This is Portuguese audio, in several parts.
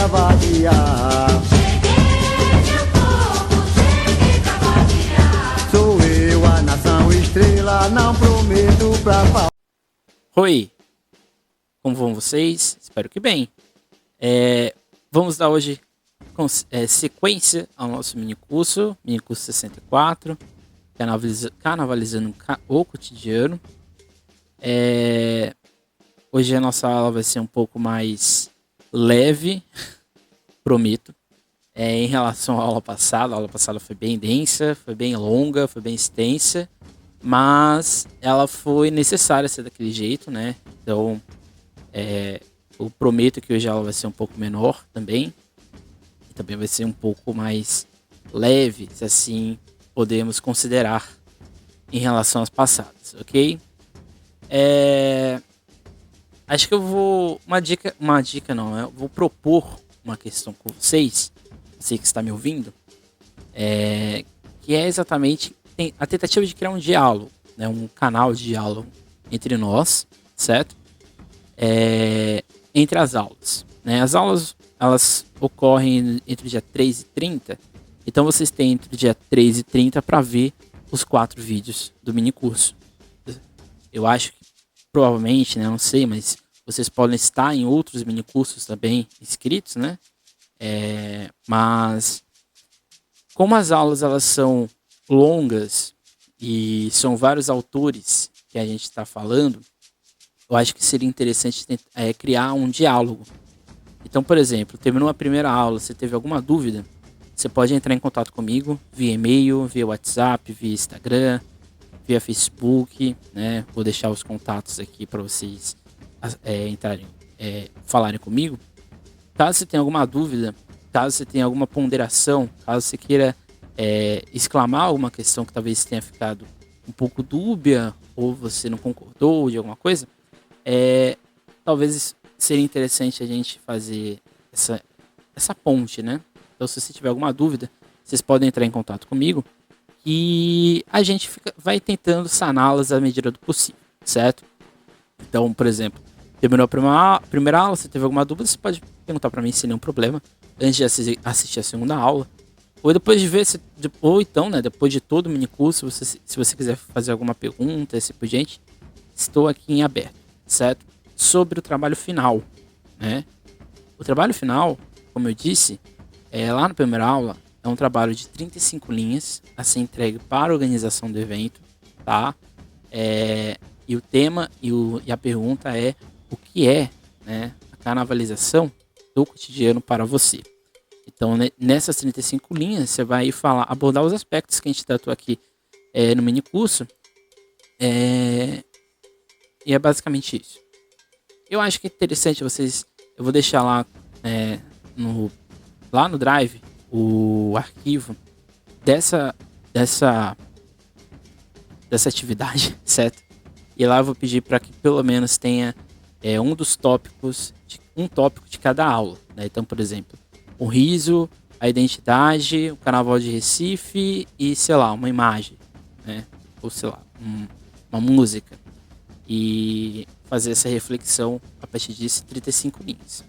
pra vadiar. Cheguei, meu povo, cheguei pra vadiar. Sou eu, a nação estrela, não prometo pra falar. Oi, como vão vocês? Espero que bem. Vamos dar hoje sequência ao nosso minicurso 64, Carnavalizando o Cotidiano. Hoje a nossa aula vai ser um pouco mais leve, prometo. Em relação à aula passada foi bem densa, foi bem longa, foi bem extensa, mas ela foi necessária ser daquele jeito, né? Então, eu prometo que hoje a aula vai ser um pouco menor também. E também vai ser um pouco mais leve, se assim podemos considerar em relação às passadas, ok? Acho que eu vou... Uma dica não, eu vou propor uma questão com vocês, você que está me ouvindo, que é exatamente a tentativa de criar um diálogo, né, um canal de diálogo entre nós, certo? Entre as aulas, né? As aulas, elas ocorrem entre o dia 3 e 30, então vocês têm entre o dia 3 e 30 para ver os 4 vídeos do minicurso. Eu acho que provavelmente, né, não sei, mas vocês podem estar em outros minicursos também inscritos, né? Mas como as aulas elas são longas e são vários autores que a gente está falando, eu acho que seria interessante criar um diálogo. Então, por exemplo, terminou a primeira aula, você teve alguma dúvida, você pode entrar em contato comigo via e-mail, via WhatsApp, via Instagram, via Facebook, né? Vou deixar os contatos aqui para vocês entrarem, falarem comigo. Caso você tenha alguma dúvida, caso você tenha alguma ponderação, caso você queira exclamar alguma questão que talvez tenha ficado um pouco dúbia ou você não concordou de alguma coisa, talvez seria interessante a gente fazer essa ponte, né? Então, se você tiver alguma dúvida, vocês podem entrar em contato comigo e a gente vai tentando saná-las à medida do possível, certo? Então, por exemplo, terminou a primeira aula, você teve alguma dúvida, você pode perguntar para mim sem nenhum problema antes de assistir a segunda aula. Ou depois de ver, ou então, né, depois de todo o minicurso, se você quiser fazer alguma pergunta, assim por diante, estou aqui em aberto, certo? Sobre o trabalho final, né? O trabalho final, como eu disse, lá na primeira aula, é um trabalho de 35 linhas a ser entregue para a organização do evento, tá? E o tema e a pergunta é o que é, né, a carnavalização do cotidiano para você. Então, nessas 35 linhas, você vai abordar os aspectos que a gente tratou aqui no minicurso. E é basicamente isso. Eu acho que é interessante vocês... Eu vou deixar lá no Drive o arquivo dessa atividade, certo? E lá eu vou pedir para que pelo menos tenha um tópico de cada aula, né? Então, por exemplo, o riso, a identidade, o carnaval de Recife e, sei lá, uma imagem, né? Ou, sei lá, uma música. E fazer essa reflexão a partir disso, 35 linhas.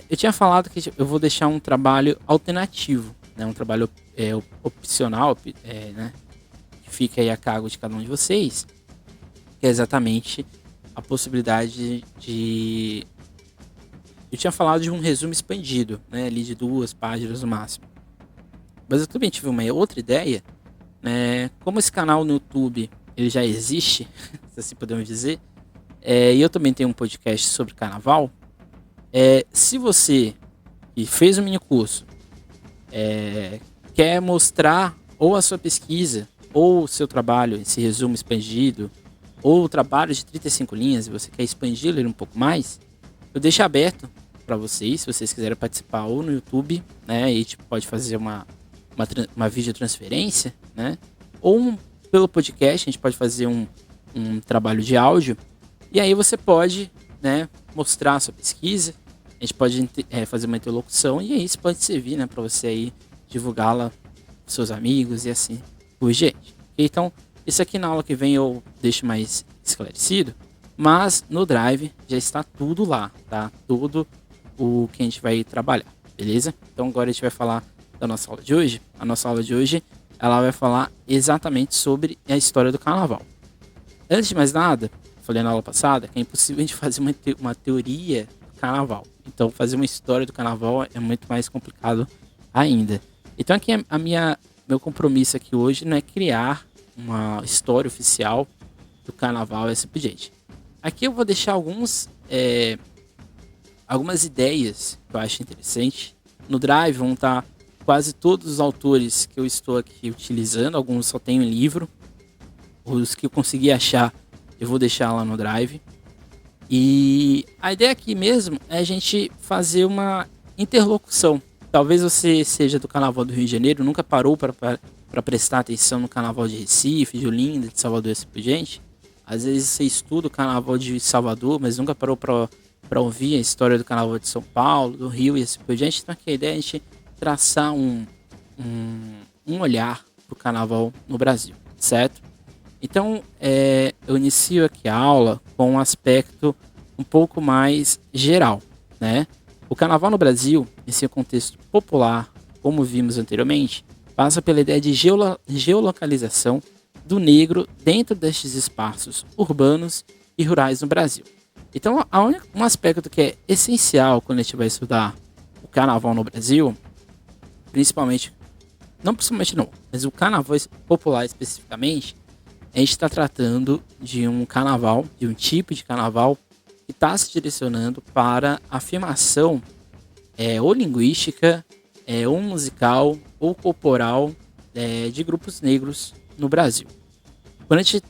Eu tinha falado que eu vou deixar um trabalho alternativo, né? Um trabalho opcional, né? Que fica aí a cargo de cada um de vocês, que é exatamente a possibilidade de... Eu tinha falado de um resumo expandido, né? Ali de 2 páginas no máximo. Mas eu também tive uma outra ideia, né? Como esse canal no YouTube ele já existe, se assim podemos dizer, e eu também tenho um podcast sobre carnaval. Se você que fez um minicurso quer mostrar ou a sua pesquisa ou o seu trabalho, esse resumo expandido, ou o trabalho de 35 linhas e você quer expandir ele um pouco mais, eu deixo aberto para vocês, se vocês quiserem participar ou no YouTube, né, e pode fazer uma videotransferência, né, ou pelo podcast, a gente pode fazer um trabalho de áudio, e aí você pode, né, mostrar a sua pesquisa, a gente pode fazer uma interlocução, e aí isso pode servir, né, para você aí divulgá-la para seus amigos e assim por diante. Então, isso aqui na aula que vem eu deixo mais esclarecido, mas no Drive já está tudo lá, tá? Todo o que a gente vai trabalhar, beleza? Então agora a gente vai falar da nossa aula de hoje. A nossa aula de hoje, ela vai falar exatamente sobre a história do carnaval. Antes de mais nada, falei na aula passada que é impossível a gente fazer uma teoria do carnaval. Então fazer uma história do carnaval é muito mais complicado ainda. Então aqui meu compromisso aqui hoje não é criar uma história oficial do carnaval e assim por diante. Aqui eu vou deixar algumas ideias que eu acho interessante. No Drive vão estar quase todos os autores que eu estou aqui utilizando. Alguns só tem um livro. Os que eu consegui achar eu vou deixar lá no Drive. E a ideia aqui mesmo é a gente fazer uma interlocução. Talvez você seja do Carnaval do Rio de Janeiro, nunca parou para prestar atenção no Carnaval de Recife, de Olinda, de Salvador e assim por diante. Às vezes você estuda o Carnaval de Salvador, mas nunca parou para ouvir a história do Carnaval de São Paulo, do Rio e assim por diante. Então aqui a ideia é a gente traçar um olhar para o Carnaval no Brasil, certo? Então eu inicio aqui a aula com um aspecto um pouco mais geral, né? O Carnaval no Brasil, em seu contexto popular, como vimos anteriormente, passa pela ideia de geolocalização do negro dentro destes espaços urbanos e rurais no Brasil. Então, um aspecto que é essencial quando a gente vai estudar o Carnaval no Brasil, mas o Carnaval popular especificamente, a gente está tratando de um carnaval, de um tipo de carnaval que está se direcionando para a afirmação ou linguística, ou musical, ou corporal de grupos negros no Brasil. Quando a gente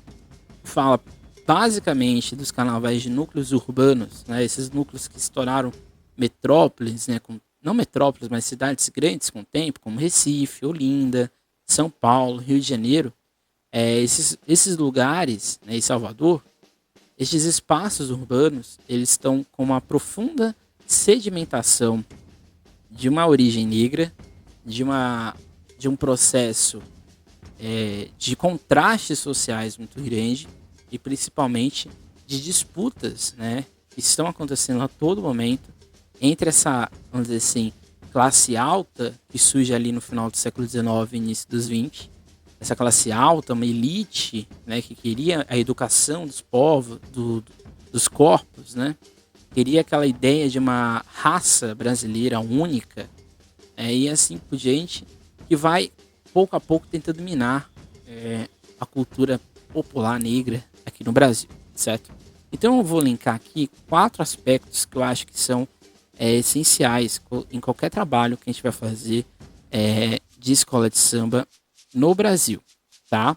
fala basicamente dos carnavais de núcleos urbanos, né, esses núcleos que se tornaram metrópoles, né, não metrópoles, mas cidades grandes com o tempo, como Recife, Olinda, São Paulo, Rio de Janeiro, esses lugares, né, em Salvador, estes espaços urbanos, eles estão com uma profunda sedimentação de uma origem negra, de um processo de contrastes sociais muito grande e principalmente de disputas, né, que estão acontecendo a todo momento entre essa, vamos dizer assim, classe alta que surge ali no final do século XIX e início dos XX, essa classe alta, uma elite, né, que queria a educação dos povos, dos corpos, né, queria aquela ideia de uma raça brasileira única, e assim por diante, que vai pouco a pouco tentando minar a cultura popular negra aqui no Brasil, certo? Então eu vou linkar aqui 4 aspectos que eu acho que são essenciais em qualquer trabalho que a gente vai fazer de escola de samba no Brasil, tá?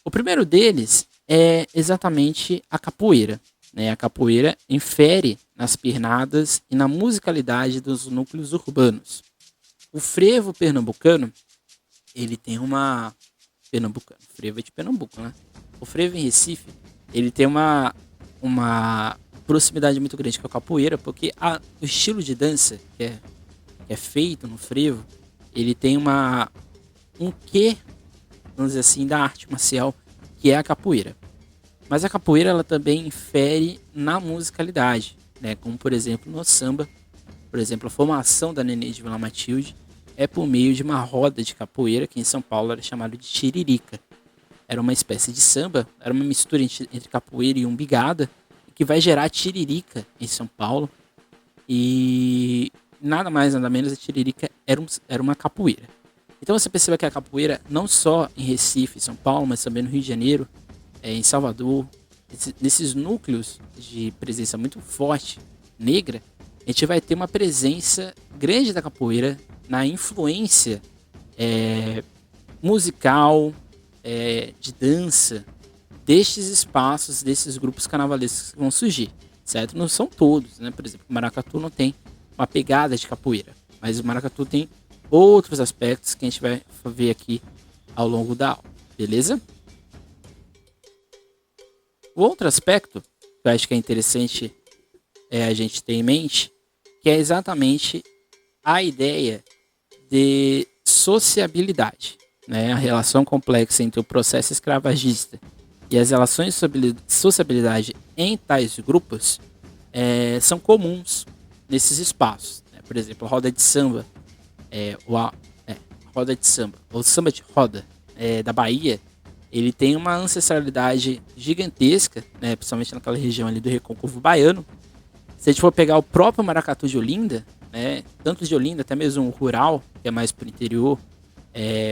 O primeiro deles é exatamente a capoeira, né? A capoeira infere nas pernadas e na musicalidade dos núcleos urbanos. O frevo pernambucano, ele tem uma... frevo é de Pernambuco, né? O frevo em Recife, ele tem uma proximidade muito grande com a capoeira, porque o estilo de dança que é feito no frevo, ele tem um quê, vamos dizer assim, da arte marcial, que é a capoeira. Mas a capoeira, ela também infere na musicalidade, né? Como, por exemplo, no samba. Por exemplo, a formação da Nenê de Vila Matilde é por meio de uma roda de capoeira, que em São Paulo era chamado de tiririca. Era uma espécie de samba, era uma mistura entre capoeira e umbigada, que vai gerar tiririca em São Paulo. E nada mais, nada menos, a tiririca era uma capoeira. Então você percebe que a capoeira, não só em Recife, São Paulo, mas também no Rio de Janeiro, em Salvador, nesses núcleos de presença muito forte, negra, a gente vai ter uma presença grande da capoeira na influência musical, de dança, destes espaços, desses grupos carnavalescos que vão surgir, certo? Não são todos, né? Por exemplo, o maracatu não tem uma pegada de capoeira, mas o maracatu tem outros aspectos que a gente vai ver aqui ao longo da aula, beleza? O outro aspecto que eu acho que é interessante a gente ter em mente, que é exatamente a ideia de sociabilidade, né? A relação complexa entre o processo escravagista e as relações de sociabilidade em tais grupos são comuns nesses espaços, né? Por exemplo, a roda de samba, é, o, a roda de samba, ou samba de roda da Bahia, ele tem uma ancestralidade gigantesca, né? Principalmente naquela região ali do Recôncavo Baiano. Se a gente for pegar o próprio maracatu de Olinda, né? Tanto de Olinda, até mesmo o rural, que é mais pro interior,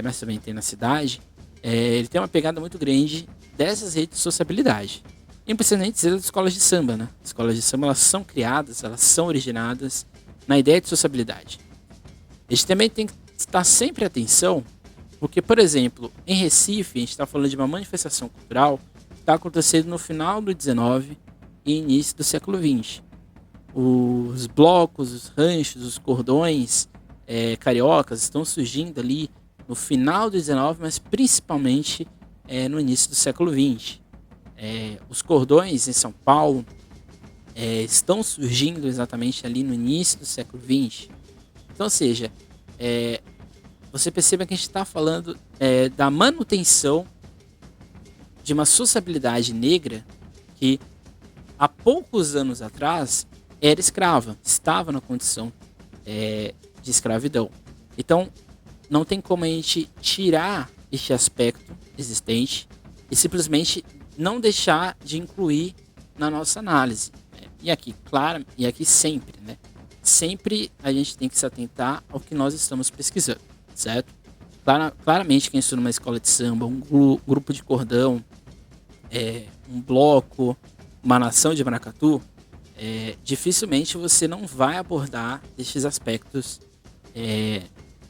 mas também tem na cidade, ele tem uma pegada muito grande dessas redes de sociabilidade. E não precisa nem dizer das escolas de samba, né? As escolas de samba, elas são criadas, elas são originadas na ideia de sociabilidade. A gente também tem que estar sempre atenção, porque, por exemplo, em Recife, a gente está falando de uma manifestação cultural que está acontecendo no final do XIX e início do século XX. Os blocos, os ranchos, os cordões cariocas estão surgindo ali no final do XIX, mas principalmente no início do século XX. Os cordões em São Paulo estão surgindo exatamente ali no início do século XX. Então, ou seja, você perceba que a gente está falando da manutenção de uma sociabilidade negra que há poucos anos atrás era escrava, estava na condição de escravidão. Então, não tem como a gente tirar este aspecto existente e simplesmente não deixar de incluir na nossa análise. Né? E aqui, claro, e aqui sempre, né? Sempre a gente tem que se atentar ao que nós estamos pesquisando, certo? Claramente, quem estuda numa escola de samba, um grupo de cordão, um bloco, uma nação de maracatu, dificilmente você não vai abordar estes aspectos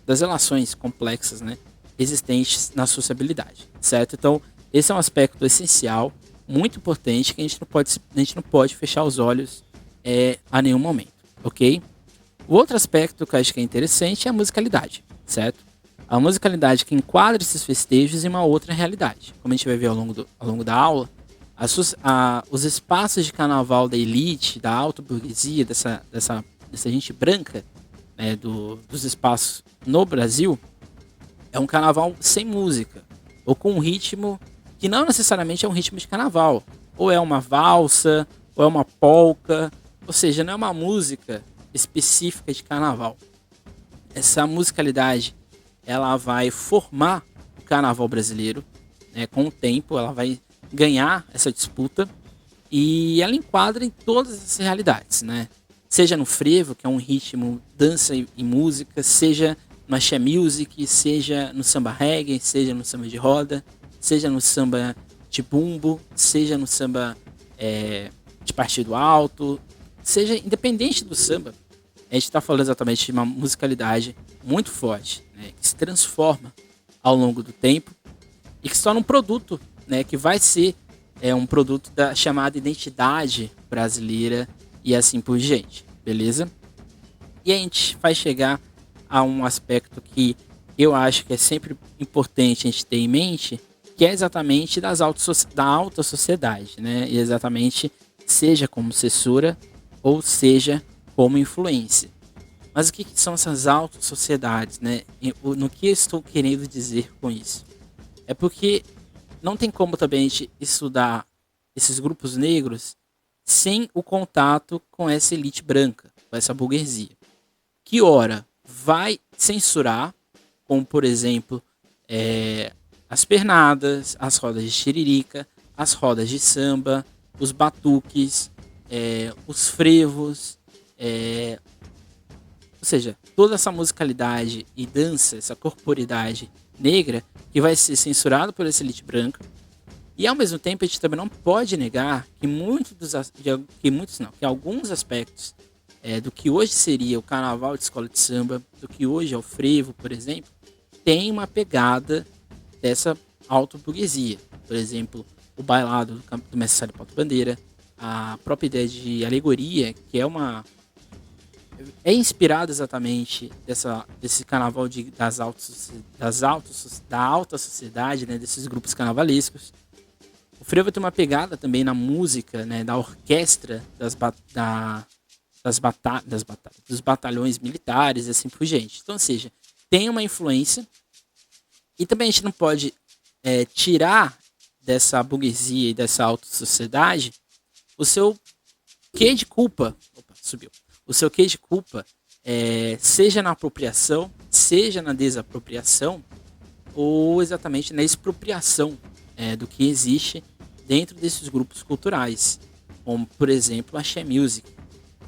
das relações complexas, né, existentes na sociabilidade, certo? Então, esse é um aspecto essencial, muito importante, que a gente não pode fechar os olhos a nenhum momento, ok? O outro aspecto que eu acho que é interessante é a musicalidade, certo? A musicalidade que enquadra esses festejos em uma outra realidade. Como a gente vai ver ao longo da aula, os espaços de carnaval da elite, da alta burguesia, dessa gente branca, né, dos espaços no Brasil, é um carnaval sem música, ou com um ritmo que não necessariamente é um ritmo de carnaval. Ou é uma valsa, ou é uma polca, ou seja, não é uma música específica de carnaval. Essa musicalidade, ela vai formar o carnaval brasileiro, né, com o tempo, ela vai ganhar essa disputa e ela enquadra em todas as realidades, né? Seja no frevo, que é um ritmo, dança e música, seja no axé music, seja no samba reggae, seja no samba de roda, seja no samba de bumbo, seja no samba de partido alto, seja independente do samba, a gente está falando exatamente de uma musicalidade muito forte, né, que se transforma ao longo do tempo e que se torna um produto, né, que vai ser um produto da chamada identidade brasileira e assim por diante, beleza? E a gente vai chegar a um aspecto que eu acho que é sempre importante a gente ter em mente, que é exatamente da alta sociedade, né? E exatamente seja como censura ou seja como influência. Mas o que são essas altas sociedades, né? No que eu estou querendo dizer com isso? É porque não tem como também a gente estudar esses grupos negros sem o contato com essa elite branca, com essa burguesia. Que ora vai censurar, como por exemplo, as pernadas, as rodas de tiririca, as rodas de samba, os batuques, os frevos, ou seja, toda essa musicalidade e dança, essa corporidade negra que vai ser censurado por essa elite branca. E ao mesmo tempo a gente também não pode negar que que alguns aspectos do que hoje seria o carnaval de escola de samba, do que hoje é o frevo, por exemplo, tem uma pegada dessa autoburguesia. Por exemplo, o bailado do Mestre Sala Paulo Bandeira, a própria ideia de alegoria, que é inspirado exatamente desse carnaval da alta sociedade, né, desses grupos carnavalescos. O frevo tem uma pegada também na música, né, da orquestra dos batalhões militares e assim por diante. Então, ou seja, tem uma influência e também a gente não pode tirar dessa burguesia e dessa alta sociedade o seu quê de culpa. Opa, subiu. o seu quê de culpa, seja na apropriação, seja na desapropriação, ou exatamente na expropriação do que existe dentro desses grupos culturais, como, por exemplo, a Axé Music,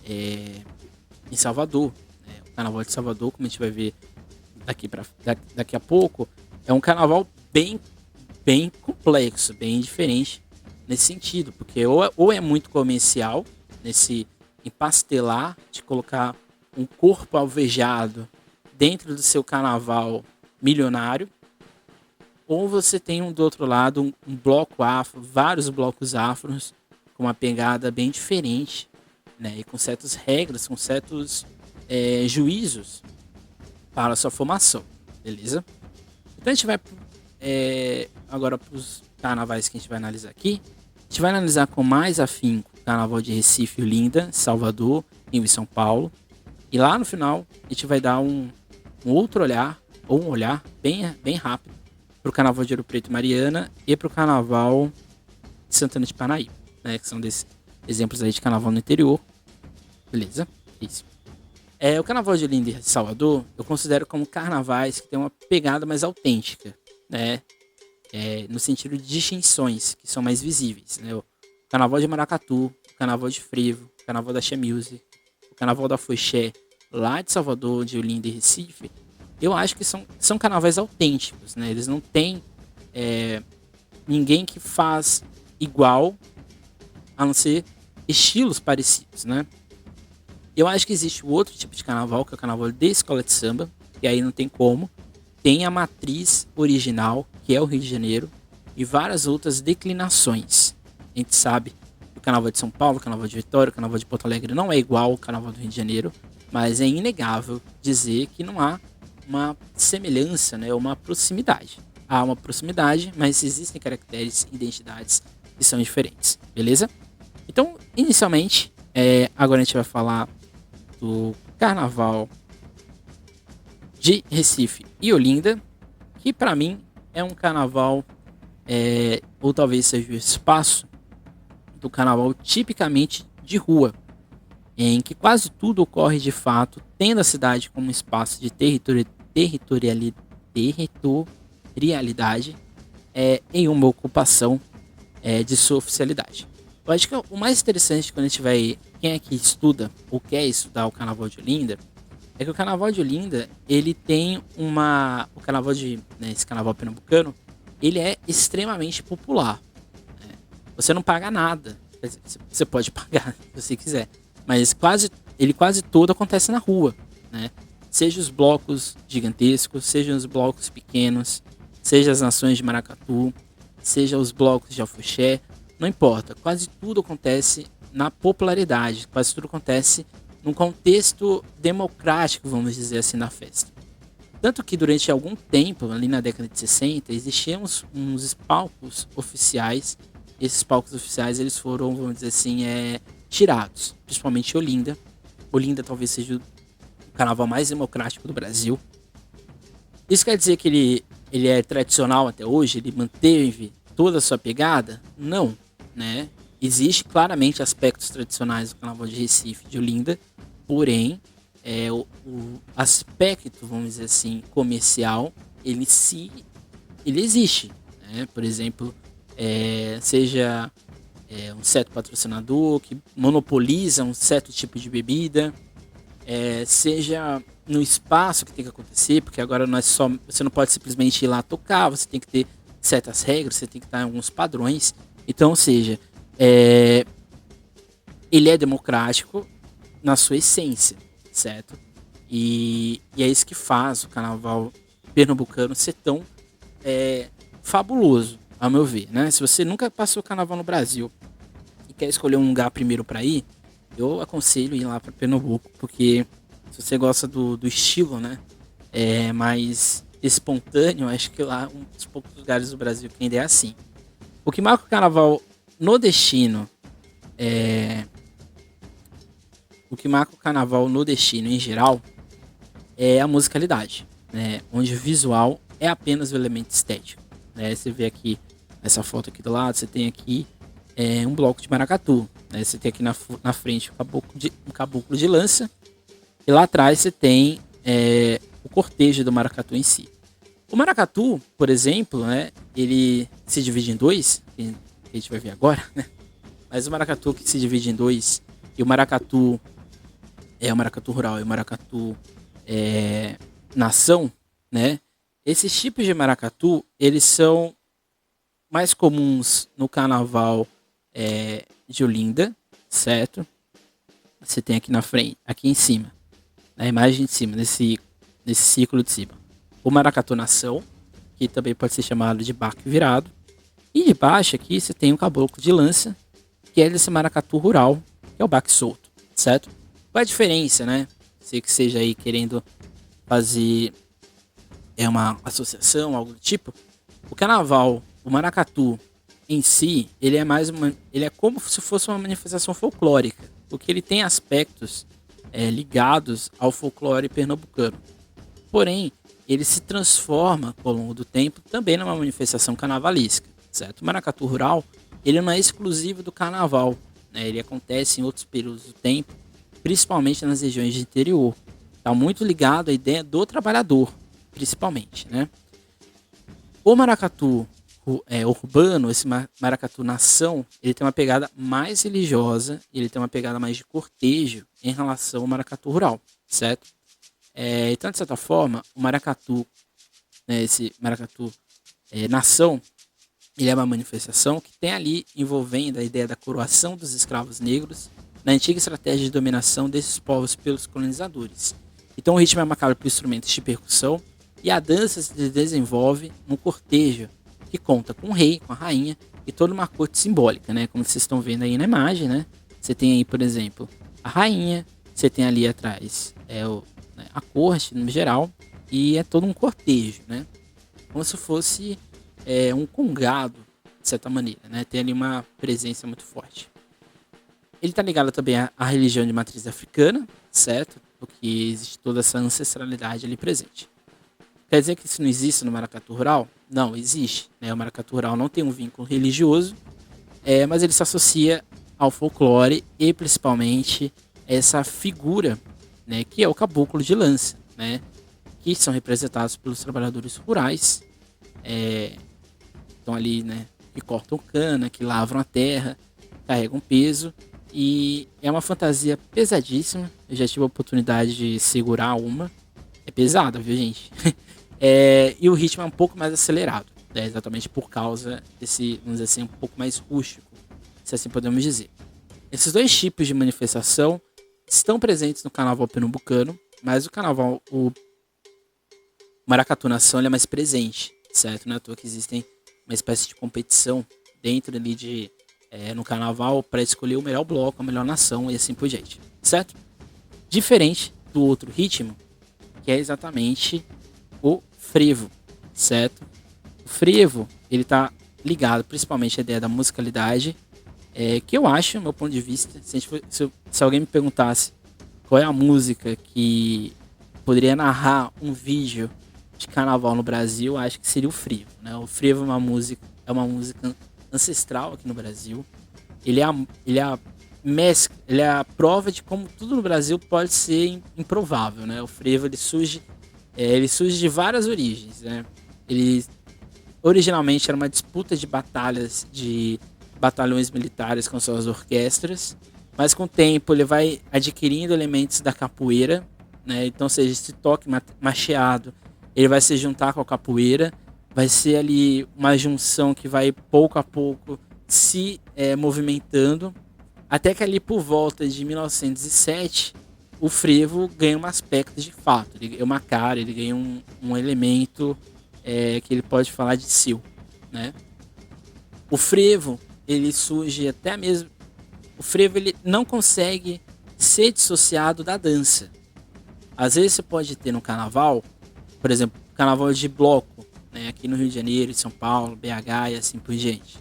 em Salvador. O Carnaval de Salvador, como a gente vai ver daqui a pouco, é um carnaval bem, bem complexo, bem diferente nesse sentido, porque ou é muito comercial, nesse empastelar, de colocar um corpo alvejado dentro do seu carnaval milionário, ou você tem do outro lado um bloco afro, vários blocos afros, com uma pegada bem diferente, né, e com certas regras, com certos juízos para a sua formação, beleza? Então a gente vai agora para os carnavais que a gente vai analisar aqui. A gente vai analisar com mais afinco o Carnaval de Recife e Olinda, Salvador, Rio e São Paulo. E lá no final a gente vai dar um outro olhar, ou um olhar bem rápido, para o Carnaval de Ouro Preto e Mariana e para o Carnaval de Santana de Parnaíba, né, que são desses exemplos aí de carnaval no interior. Beleza? Isso. O Carnaval de Olinda e Salvador eu considero como carnavais que tem uma pegada mais autêntica, né? No sentido de distinções que são mais visíveis, né? O Carnaval de Maracatu, o Carnaval de Frevo, o Carnaval da Axé Music, o Carnaval da Afoxé, lá de Salvador, de Olinda e Recife, eu acho que são carnavais autênticos, né? Eles não têm ninguém que faz igual, a não ser estilos parecidos, né? Eu acho que existe o outro tipo de carnaval, que é o carnaval de escola de samba, e aí não tem como. Tem a matriz original, que é o Rio de Janeiro, e várias outras declinações. A gente sabe que o carnaval de São Paulo, o carnaval de Vitória, o carnaval de Porto Alegre não é igual ao carnaval do Rio de Janeiro, mas é inegável dizer que não há uma semelhança, né, uma proximidade. Há uma proximidade, mas existem caracteres, identidades que são diferentes, beleza? Então, inicialmente, agora a gente vai falar do Carnaval de Recife e Olinda, que para mim é um carnaval, ou talvez seja o espaço do carnaval tipicamente de rua, em que quase tudo ocorre de fato, tendo a cidade como um espaço de territorialidade em uma ocupação de sua oficialidade. Eu acho que o mais interessante quando a gente vai, quem é que estuda ou quer estudar o Carnaval de Olinda, é que o Carnaval de Olinda, ele tem o Carnaval esse Carnaval pernambucano, ele é extremamente popular. Né? Você não paga nada, você pode pagar se você quiser, mas ele quase todo acontece na rua, né? Seja os blocos gigantescos, seja os blocos pequenos, seja as nações de maracatu, seja os blocos de afoxé, não importa, quase tudo acontece na popularidade, quase tudo acontece num contexto democrático, vamos dizer assim, na festa. Tanto que durante algum tempo, ali na década de 60, existiam uns palcos oficiais. Esses palcos oficiais eles foram, vamos dizer assim, tirados, principalmente Olinda. Olinda talvez seja o carnaval mais democrático do Brasil. Isso quer dizer que ele é tradicional até hoje? Ele manteve toda a sua pegada? Não, né? Existe claramente aspectos tradicionais do Carnaval de Recife, de Olinda, porém, o aspecto, vamos dizer assim, comercial, ele existe, né? Por exemplo, seja um certo patrocinador que monopoliza um certo tipo de bebida, seja no espaço que tem que acontecer, porque agora você não pode simplesmente ir lá tocar, você tem que ter certas regras, você tem que estar em alguns padrões. Então, ou seja, ele é democrático na sua essência, certo? E é isso que faz o carnaval pernambucano ser tão fabuloso, ao meu ver, né? Se você nunca passou carnaval no Brasil e quer escolher um lugar primeiro para ir, eu aconselho ir lá para Pernambuco, porque se você gosta do estilo, né, mais espontâneo, acho que lá é um dos poucos lugares do Brasil que ainda é assim. O que marca o carnaval nordestino em geral é a musicalidade, né, onde o visual é apenas o elemento estético, né? Você vê aqui essa foto aqui do lado, você tem aqui um bloco de maracatu, né? Você tem aqui na frente um caboclo de lança, e lá atrás você tem o cortejo do maracatu em si. O maracatu, por exemplo, né, ele se divide em dois, que a gente vai ver agora, né? Mas o maracatu que se divide em dois, e o maracatu o maracatu rural e o maracatu nação, né? Esses tipos de maracatu, eles são mais comuns no carnaval de Olinda, certo? Você tem aqui na frente, aqui em cima, na imagem de cima, nesse círculo de cima, o maracatu nação, que também pode ser chamado de barco virado. E de baixo aqui você tem o caboclo de lança, que é esse maracatu rural, que é o baque solto, certo? Qual é a diferença, né? Você que seja aí querendo fazer uma associação, algo do tipo. O carnaval, o maracatu em si, ele é como se fosse uma manifestação folclórica, porque ele tem aspectos ligados ao folclore pernambucano. Porém, ele se transforma ao longo do tempo também numa manifestação carnavalesca, certo? O maracatu rural, ele não é exclusivo do carnaval, né? Ele acontece em outros períodos do tempo, principalmente nas regiões de interior. Está muito ligado à ideia do trabalhador, principalmente, né? O maracatu urbano, esse maracatu nação, ele tem uma pegada mais religiosa, ele tem uma pegada mais de cortejo em relação ao maracatu rural, certo? Então, de certa forma, o maracatu, né, esse maracatu nação, ele é uma manifestação que tem ali envolvendo a ideia da coroação dos escravos negros na antiga estratégia de dominação desses povos pelos colonizadores. Então, o ritmo é marcado por instrumentos de percussão e a dança se desenvolve num cortejo que conta com o rei, com a rainha e toda uma corte simbólica, né? Como vocês estão vendo aí na imagem, né? Você tem aí, por exemplo, a rainha, você tem ali atrás a corte no geral, e é todo um cortejo, né? Como se fosse um congado, de certa maneira, né? Tem ali uma presença muito forte. Ele está ligado também à religião de matriz africana, certo? Porque existe toda essa ancestralidade ali presente. Quer dizer que isso não existe no maracatu rural? Não, existe, né? O maracatu rural não tem um vínculo religioso, mas ele se associa ao folclore e principalmente essa figura, né, que é o caboclo de lança, né, que são representados pelos trabalhadores rurais, estão ali, né, que cortam cana, que lavram a terra, carregam peso, e é uma fantasia pesadíssima. Eu já tive a oportunidade de segurar uma, é pesada, viu, gente? E o ritmo é um pouco mais acelerado, né, exatamente por causa desse, vamos dizer assim, um pouco mais rústico, se assim podemos dizer. Esses dois tipos de manifestação estão presentes no carnaval pernambucano, mas o maracatu nação, ele é mais presente, certo? Não é à toa que existem uma espécie de competição dentro ali no carnaval para escolher o melhor bloco, a melhor nação e assim por diante, certo? Diferente do outro ritmo, que é exatamente o frevo, certo? O frevo, ele tá ligado principalmente à ideia da musicalidade, que eu acho, do meu ponto de vista, se alguém me perguntasse qual é a música que poderia narrar um vídeo de carnaval no Brasil, acho que seria o frevo, né? O frevo é uma música ancestral aqui no Brasil. Ele é a prova de como tudo no Brasil pode ser improvável, né? O frevo, ele surge de várias origens, né? Ele originalmente era uma disputa de batalhas de batalhões militares com suas orquestras, mas com o tempo ele vai adquirindo elementos da capoeira, né? Então, seja esse toque macheado, ele vai se juntar com a capoeira, vai ser ali uma junção que vai pouco a pouco se movimentando, até que ali por volta de 1907 o frevo ganha um aspecto de fato, ele ganha uma cara, ele ganha um elemento que ele pode falar de seu, né? O frevo, ele surge até mesmo... O frevo, ele não consegue ser dissociado da dança. Às vezes você pode ter no carnaval, por exemplo, carnaval de bloco, né, aqui no Rio de Janeiro, em São Paulo, BH e assim por diante.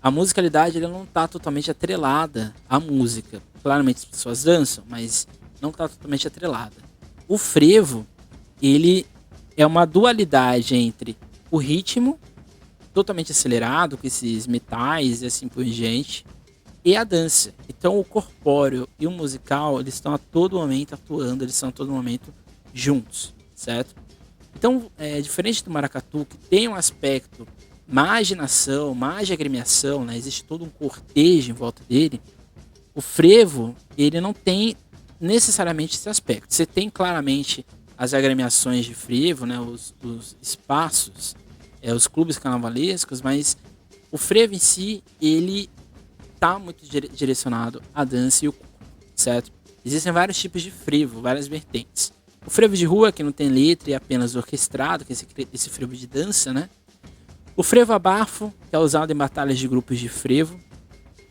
A musicalidade, ela não está totalmente atrelada à música. Claramente as pessoas dançam, mas não está totalmente atrelada. O frevo, ele é uma dualidade entre o ritmo totalmente acelerado, com esses metais e assim por diante, e a dança. Então o corpóreo e o musical, eles estão a todo momento atuando, eles estão a todo momento juntos, certo? Então, diferente do maracatu, que tem um aspecto mais de nação, mais de agremiação, né? Existe todo um cortejo em volta dele. O frevo, ele não tem necessariamente esse aspecto. Você tem claramente as agremiações de frevo, né? Os espaços, os clubes carnavalescos, mas o frevo em si, ele tá muito direcionado à dança e o corpo, certo? Existem vários tipos de frevo, várias vertentes. O frevo de rua, que não tem letra e é apenas orquestrado, que é esse frevo de dança, né? O frevo a bafo, que é usado em batalhas de grupos de frevo,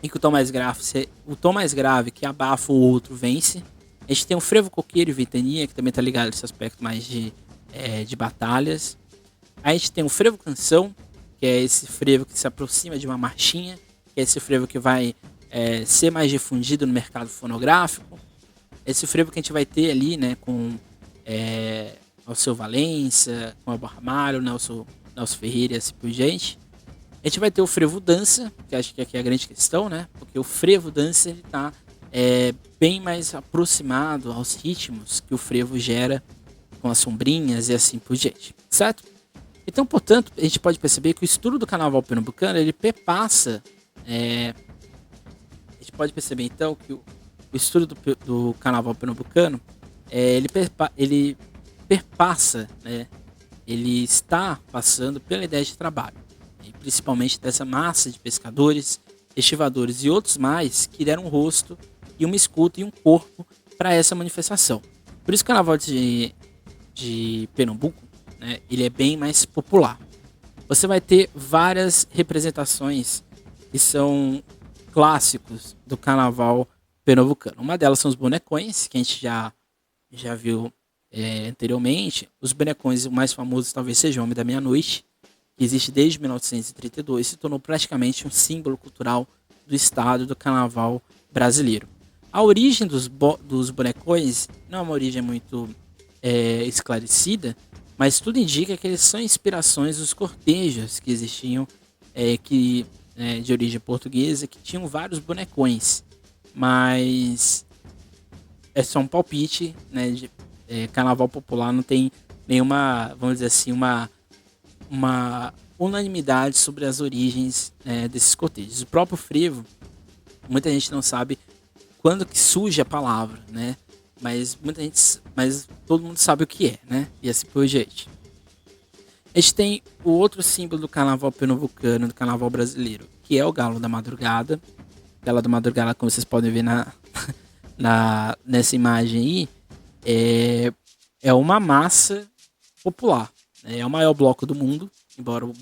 em que o tom mais grave que abafa o outro vence. A gente tem o frevo coqueiro e ventania, que também está ligado a esse aspecto mais de batalhas. A gente tem o frevo canção, que é esse frevo que se aproxima de uma marchinha, que é esse frevo que vai ser mais difundido no mercado fonográfico. Esse frevo que a gente vai ter ali, né, com Alceu Valença, com Elba Ramalho, Nelson Ferreira e assim por diante. A gente vai ter o frevo dança, que acho que aqui é a grande questão, né? Porque o frevo dança, ele tá bem mais aproximado aos ritmos que o frevo gera com as sombrinhas e assim por diante, certo? Então, portanto, a gente pode perceber que o estudo do carnaval pernambucano, ele perpassa... a gente pode perceber, então, que o estudo do carnaval pernambucano, ele perpassa, né? Ele está passando pela ideia de trabalho, e principalmente dessa massa de pescadores, estivadores e outros mais que deram um rosto e uma escuta e um corpo para essa manifestação. Por isso que o carnaval de Pernambuco, né, ele é bem mais popular. Você vai ter várias representações que são clássicos do carnaval pernambucano. Uma delas são os bonecões, que a gente já viu anteriormente. Os bonecões, o mais famoso talvez seja o Homem da Meia-Noite, que existe desde 1932, se tornou praticamente um símbolo cultural do estado do carnaval brasileiro. A origem dos bonecões não é uma origem muito esclarecida, mas tudo indica que eles são inspirações dos cortejos que existiam, de origem portuguesa, que tinham vários bonecões, mas é só um palpite, né? Carnaval popular não tem nenhuma, vamos dizer assim, uma unanimidade sobre as origens desses cortejos. O próprio frevo, muita gente não sabe quando que surge a palavra, né? Mas todo mundo sabe o que é, né? E assim por diante. A gente tem o outro símbolo do carnaval pernambucano, do carnaval brasileiro, que é o Galo da Madrugada. O Galo da Madrugada, como vocês podem ver nessa imagem aí, é uma massa popular. É o maior bloco do mundo, embora o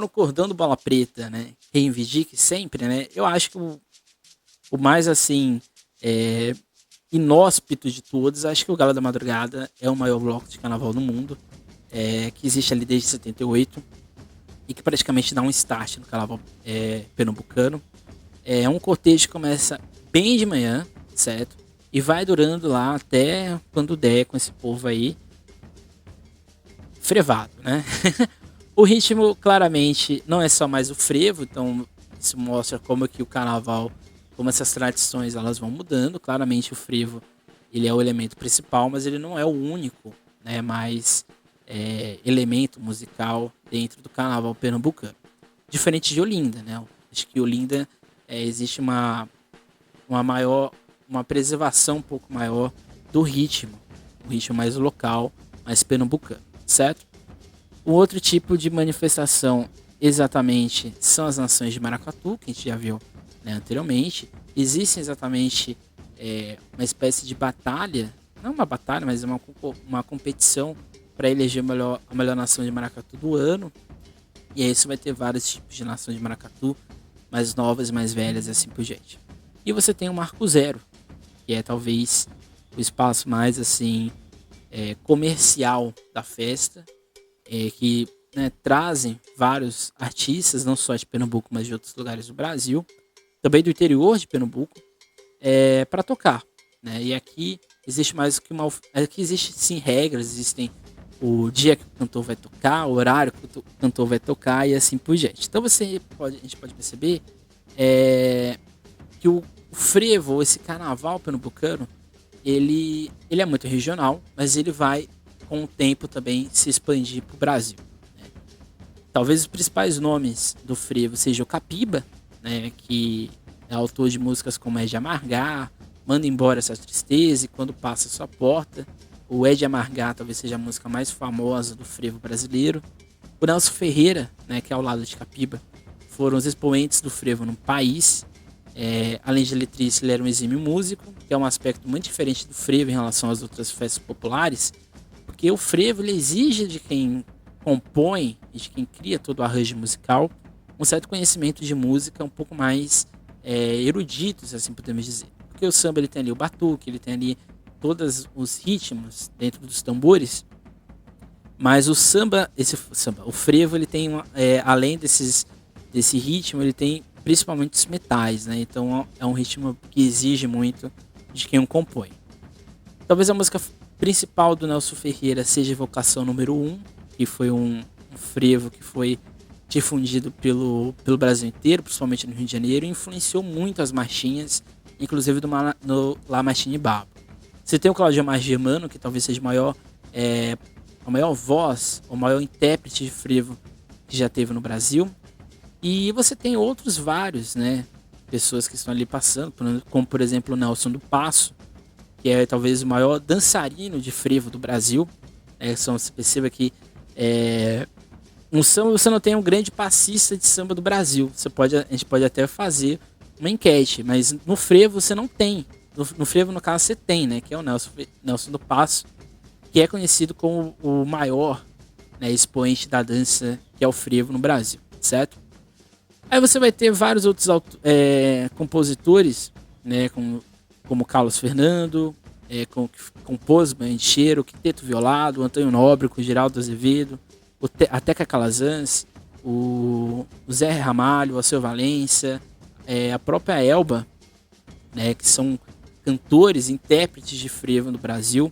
cordão do Bola Preta, né, reivindique sempre, né? Eu acho que o mais assim inóspito de todos, acho que o Galo da Madrugada é o maior bloco de carnaval do mundo, que existe ali desde 78 e que praticamente dá um start no carnaval pernambucano. É um cortejo que começa bem de manhã, certo? E vai durando lá até quando der, com esse povo aí frevado, né? O ritmo claramente não é só mais o frevo, então isso mostra como que o carnaval, como essas tradições elas vão mudando. Claramente o frevo, ele é o elemento principal, mas ele não é o único, né, mais elemento musical dentro do carnaval pernambucano. Diferente de Olinda, né? Acho que Olinda existe uma preservação um pouco maior do ritmo, um ritmo mais local, mais pernambucano, certo? O outro tipo de manifestação exatamente são as nações de maracatu, que a gente já viu, né, anteriormente. Existe exatamente uma espécie de batalha, não uma batalha, mas uma competição para eleger a melhor nação de maracatu do ano. E aí você vai ter vários tipos de nações de maracatu, mais novas, mais velhas e assim por diante. E você tem o Marco Zero, que é talvez o espaço mais assim comercial da festa, que, né, trazem vários artistas, não só de Pernambuco, mas de outros lugares do Brasil, também do interior de Pernambuco, para tocar, né? E aqui existe mais que aqui existe sim regras, existem o dia que o cantor vai tocar, o horário que o cantor vai tocar e assim por diante. Então a gente pode perceber que o frevo, esse carnaval pernambucano, ele é muito regional, mas ele vai com o tempo também se expandir para o Brasil. Né? Talvez os principais nomes do frevo seja o Capiba, né, que é autor de músicas como É de Amargar, Manda Embora Essa Tristeza e Quando Passa Sua Porta. O É de Amargar talvez seja a música mais famosa do frevo brasileiro. O Nelson Ferreira, né, que é ao lado de Capiba, foram os expoentes do frevo no país. Além de letrista, ele era um exímio músico, que é um aspecto muito diferente do frevo em relação às outras festas populares, porque o frevo ele exige de quem compõe e de quem cria todo o arranjo musical um certo conhecimento de música um pouco mais erudito, se assim podemos dizer. Porque o samba ele tem ali o batuque, ele tem ali todos os ritmos dentro dos tambores, mas o o frevo, ele tem além desse ritmo, ele tem principalmente os metais, né? Então é um ritmo que exige muito de quem o compõe. Talvez a música principal do Nelson Ferreira seja Evocação número 1, que foi um frevo que foi difundido pelo Brasil inteiro, principalmente no Rio de Janeiro, e influenciou muito as marchinhas, inclusive no La Marchinha e Babo. Você tem o Claudemar Germano, que talvez seja a maior voz, o maior intérprete de frevo que já teve no Brasil. E você tem outros vários, né? Pessoas que estão ali passando, como por exemplo o Nelson do Passo, que é talvez o maior dançarino de frevo do Brasil. Você perceba que no samba você não tem um grande passista de samba do Brasil. A gente pode até fazer uma enquete, mas no frevo você não tem. No frevo, no caso, você tem, né? Que é o Nelson do Passo, que é conhecido como o maior, né, expoente da dança que é o frevo no Brasil, certo? Aí você vai ter vários outros compositores, né, como Carlos Fernando, que compôs Bancheiro, Quinteto Violado, o Antônio Nóbrego, o Geraldo Azevedo, a Teca Calazans, o Zé Ramalho, o Alceu Valença, a própria Elba, né, que são cantores, intérpretes de frevo no Brasil.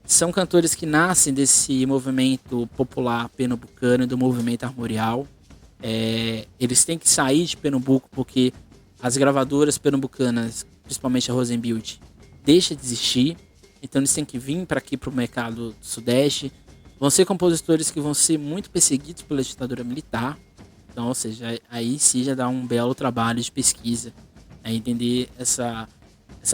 São cantores que nascem desse movimento popular pernambucano e do movimento armorial. Eles têm que sair de Pernambuco porque as gravadoras pernambucanas, principalmente a Rosenbild, deixa de existir. Então eles têm que vir para aqui, para o mercado do Sudeste. Vão ser compositores que vão ser muito perseguidos pela ditadura militar. Então, ou seja, aí sim já dá um belo trabalho de pesquisa, entender essa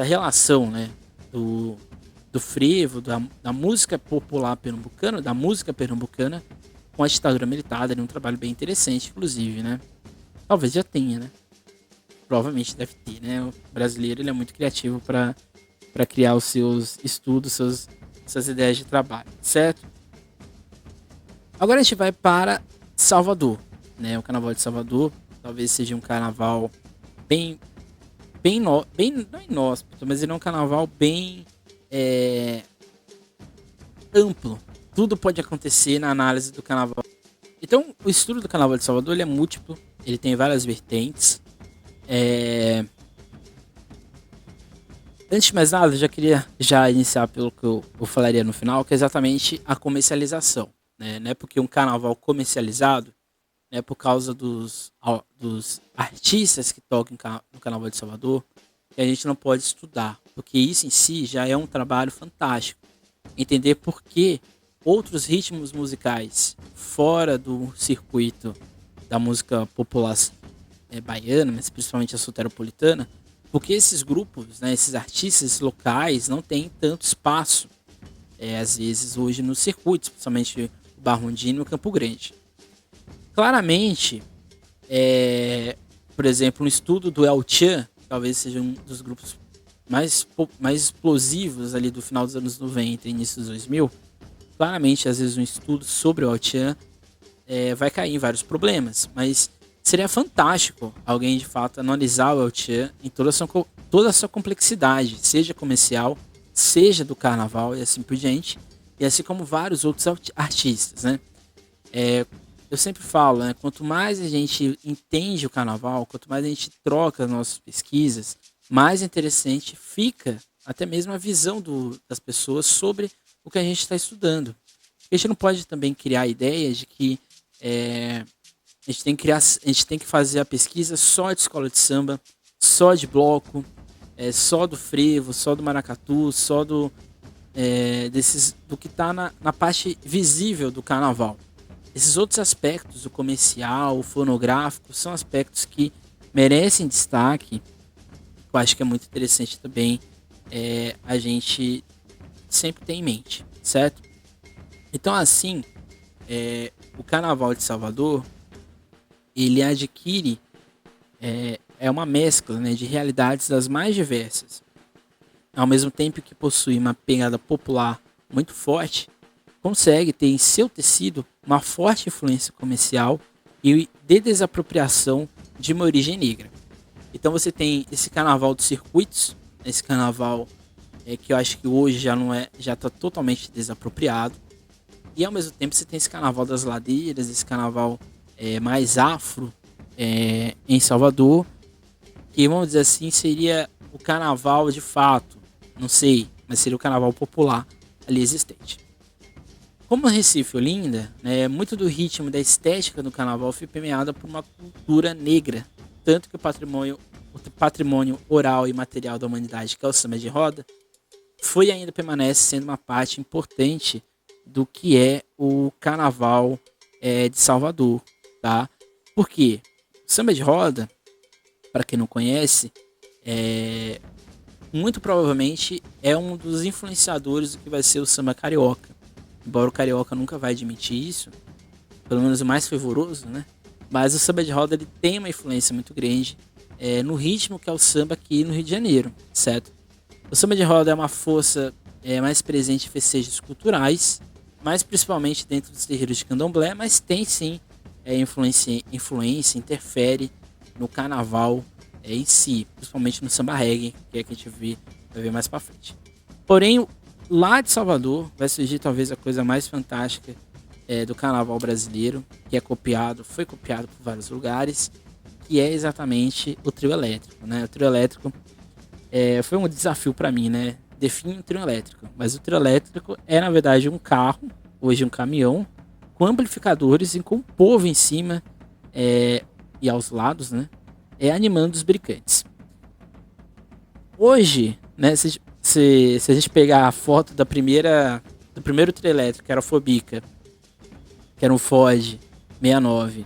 relação, né, do frevo, da música popular pernambucana, da música pernambucana com a ditadura militar. É um trabalho bem interessante, inclusive, né? Talvez já tenha, né? Provavelmente deve ter, né? O brasileiro ele é muito criativo para criar os seus estudos, suas ideias de trabalho, certo? Agora a gente vai para Salvador, né? O Carnaval de Salvador talvez seja um carnaval não é inóspito, mas ele é um carnaval bem amplo. Tudo pode acontecer na análise do carnaval. Então, o estudo do Carnaval de Salvador ele é múltiplo, ele tem várias vertentes. Antes de mais nada, eu já queria iniciar pelo que eu falaria no final, que é exatamente a comercialização. Né? Não é porque um carnaval comercializado, né, por causa dos artistas que tocam no Carnaval de Salvador, que a gente não pode estudar, porque isso em si já é um trabalho fantástico. Entender por que outros ritmos musicais fora do circuito da música popular baiana, mas principalmente a soteropolitana, porque esses grupos, né, esses artistas locais não têm tanto espaço, às vezes hoje nos circuitos, principalmente o Barrondino e o Campo Grande. Claramente, por exemplo, um estudo do El Chan, talvez seja um dos grupos mais explosivos ali do final dos anos 90 e início dos 2000, claramente, às vezes, um estudo sobre o El Chan vai cair em vários problemas, mas seria fantástico alguém, de fato, analisar o El Chan em toda a sua complexidade, seja comercial, seja do carnaval e assim por diante, e assim como vários outros artistas, né? Eu sempre falo, né? Quanto mais a gente entende o carnaval, quanto mais a gente troca as nossas pesquisas, mais interessante fica até mesmo a visão das pessoas sobre o que a gente está estudando. A gente não pode também criar a ideia de que a gente tem que fazer a pesquisa só de escola de samba, só de bloco, só do frevo, só do maracatu, só do que está na parte visível do carnaval. Esses outros aspectos, o comercial, o fonográfico, são aspectos que merecem destaque. Eu acho que é muito interessante também a gente sempre ter em mente, certo? Então, assim, o Carnaval de Salvador, ele adquire uma mescla, né, de realidades das mais diversas. Ao mesmo tempo que possui uma pegada popular muito forte, consegue ter em seu tecido uma forte influência comercial e de desapropriação de uma origem negra. Então você tem esse carnaval dos circuitos, esse carnaval que eu acho que hoje já está totalmente desapropriado. E ao mesmo tempo você tem esse carnaval das ladeiras, esse carnaval mais afro em Salvador, que vamos dizer assim seria o carnaval de fato, não sei, mas seria o carnaval popular ali existente. Como Recife e Olinda, né, muito do ritmo da estética do carnaval foi permeada por uma cultura negra, tanto que o patrimônio oral e material da humanidade, que é o samba de roda, foi e ainda permanece sendo uma parte importante do que é o carnaval de Salvador, tá? Por quê? O samba de roda, para quem não conhece, muito provavelmente é um dos influenciadores do que vai ser o samba carioca. Embora o carioca nunca vai admitir isso, pelo menos o mais fervoroso, né? Mas o samba de roda ele tem uma influência muito grande no ritmo que é o samba aqui no Rio de Janeiro, certo? O samba de roda é uma força mais presente em festejos culturais, mas principalmente dentro dos terreiros de candomblé, mas tem sim influência, interfere no carnaval em si, principalmente no samba reggae, que é que a gente vai ver mais pra frente. Porém, lá de Salvador vai surgir talvez a coisa mais fantástica do carnaval brasileiro, que foi copiado por vários lugares, que é exatamente o trio elétrico, né? O trio elétrico foi um desafio para mim, né? Define um trio elétrico, mas o trio elétrico é na verdade um carro, hoje um caminhão, com amplificadores e com um povo em cima e aos lados, né? Animando os brincantes. Hoje, né? Se a gente pegar a foto do primeiro trio elétrico, que era o Fobica, que era um Ford 69,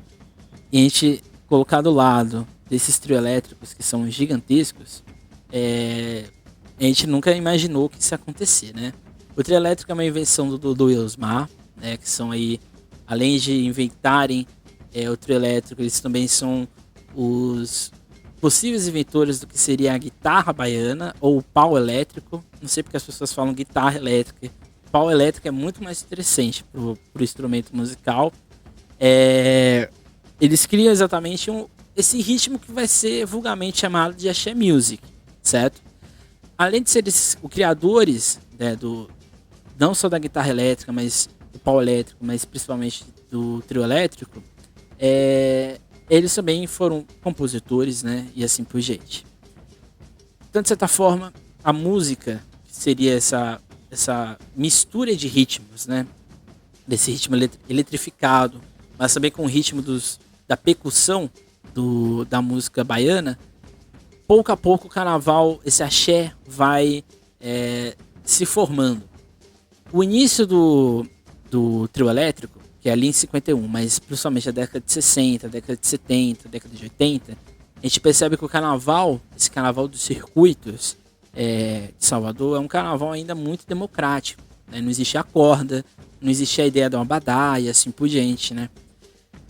e a gente colocar do lado desses trio elétricos que são gigantescos, a gente nunca imaginou que isso ia acontecer, né? O trio elétrico é uma invenção do Elsmar, né? Que são aí, além de inventarem o trio elétrico, eles também são os possíveis inventores do que seria a guitarra baiana ou o pau elétrico. Não sei porque as pessoas falam guitarra elétrica. Pau elétrico é muito mais interessante pro instrumento musical. Eles criam exatamente esse ritmo que vai ser vulgarmente chamado de axé music, certo? Além de serem os criadores, né, não só da guitarra elétrica, mas do pau elétrico, mas principalmente do trio elétrico, eles também foram compositores, né, e assim por diante. Então, de certa forma, a música seria essa mistura de ritmos, né, desse ritmo eletrificado, mas também com o ritmo da percussão da música baiana. Pouco a pouco o carnaval, esse axé, vai se formando. O início do trio elétrico, que é ali em 51, mas principalmente a década de 60, década de 70, década de 80, a gente percebe que o carnaval, esse carnaval dos circuitos de Salvador, é um carnaval ainda muito democrático, né? Não existe a corda, não existe a ideia de uma abadá e assim por diante, né?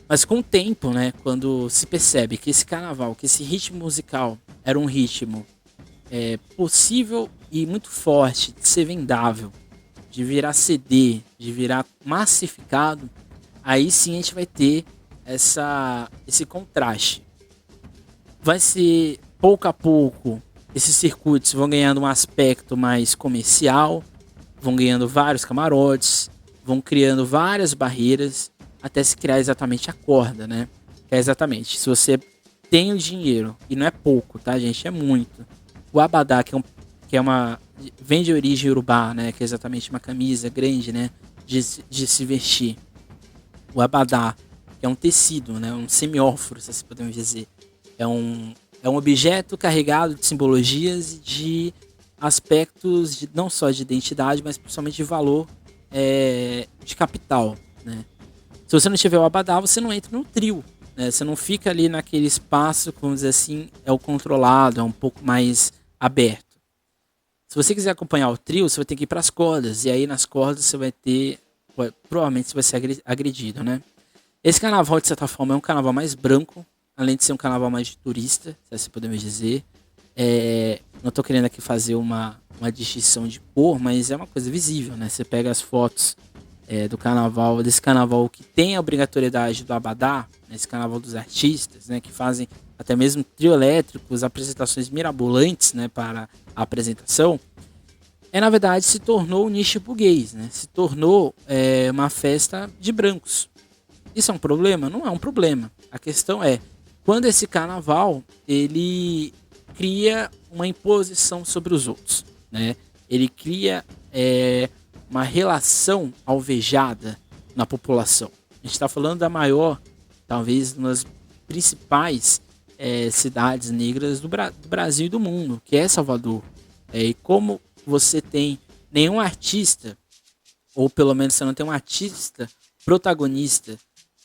Mas com o tempo, né, quando se percebe que esse carnaval, que esse ritmo musical era um ritmo possível e muito forte de ser vendável, de virar CD, de virar massificado, aí sim a gente vai ter esse contraste. Vai ser, pouco a pouco, esses circuitos vão ganhando um aspecto mais comercial, vão ganhando vários camarotes, vão criando várias barreiras, até se criar exatamente a corda, né? Que é exatamente, se você tem o dinheiro, e não é pouco, tá, gente? É muito. O abadá, vem de origem urubá, né? Que é exatamente uma camisa grande, né? de se vestir. O abadá, que é um tecido, né? Um semióforo, se assim podemos dizer. É um objeto carregado de simbologias e de aspectos não só de identidade, mas principalmente de valor de capital, né? Se você não tiver o abadá, você não entra no trio, né? Você não fica ali naquele espaço, vamos dizer assim, é o controlado, é um pouco mais aberto. Se você quiser acompanhar o trio, você vai ter que ir para as cordas, e aí nas cordas você vai ter, provavelmente você vai ser agredido, né? Esse carnaval, de certa forma, é um carnaval mais branco, além de ser um carnaval mais de turista, se assim podemos dizer. Não estou querendo aqui fazer uma distinção de cor, mas é uma coisa visível, né? Você pega as fotos do carnaval, desse carnaval que tem a obrigatoriedade do abadá, né? Esse carnaval dos artistas, né? Que fazem até mesmo trio elétricos, apresentações mirabolantes, né? Para a apresentação. Na verdade, se tornou um nicho burguês, né? Se tornou uma festa de brancos. Isso é um problema? Não é um problema. A questão é, quando esse carnaval, ele cria uma imposição sobre os outros, né? Ele cria uma relação alvejada na população. A gente está falando da maior, talvez, uma das principais cidades negras do Brasil e do mundo, que é Salvador. E como você tem nenhum artista, ou pelo menos você não tem um artista protagonista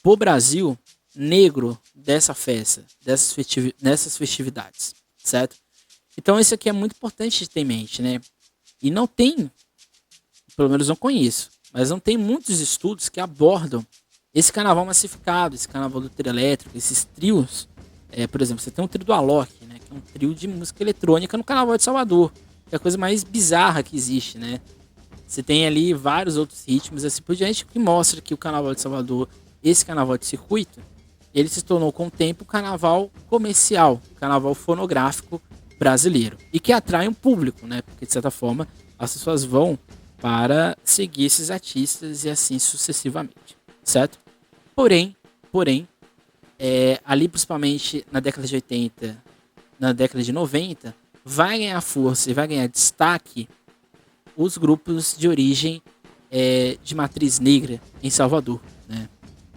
pro Brasil negro dessa festa, dessas festividades, certo? Então isso aqui é muito importante de ter em mente, né? E não tem, pelo menos não conheço, mas não tem muitos estudos que abordam esse carnaval massificado, esse carnaval do trio elétrico, esses trios. Por exemplo, você tem um trio do Alok, né? Que é um trio de música eletrônica no carnaval de Salvador, que é a coisa mais bizarra que existe, né? Você tem ali vários outros ritmos, assim por diante, que mostra que o carnaval de Salvador, esse carnaval de circuito, ele se tornou com o tempo carnaval comercial, carnaval fonográfico brasileiro. E que atrai um público, né? Porque de certa forma as pessoas vão para seguir esses artistas e assim sucessivamente, certo? Porém, ali principalmente na década de 80, na década de 90, vai ganhar força e vai ganhar destaque os grupos de origem de matriz negra em Salvador, né?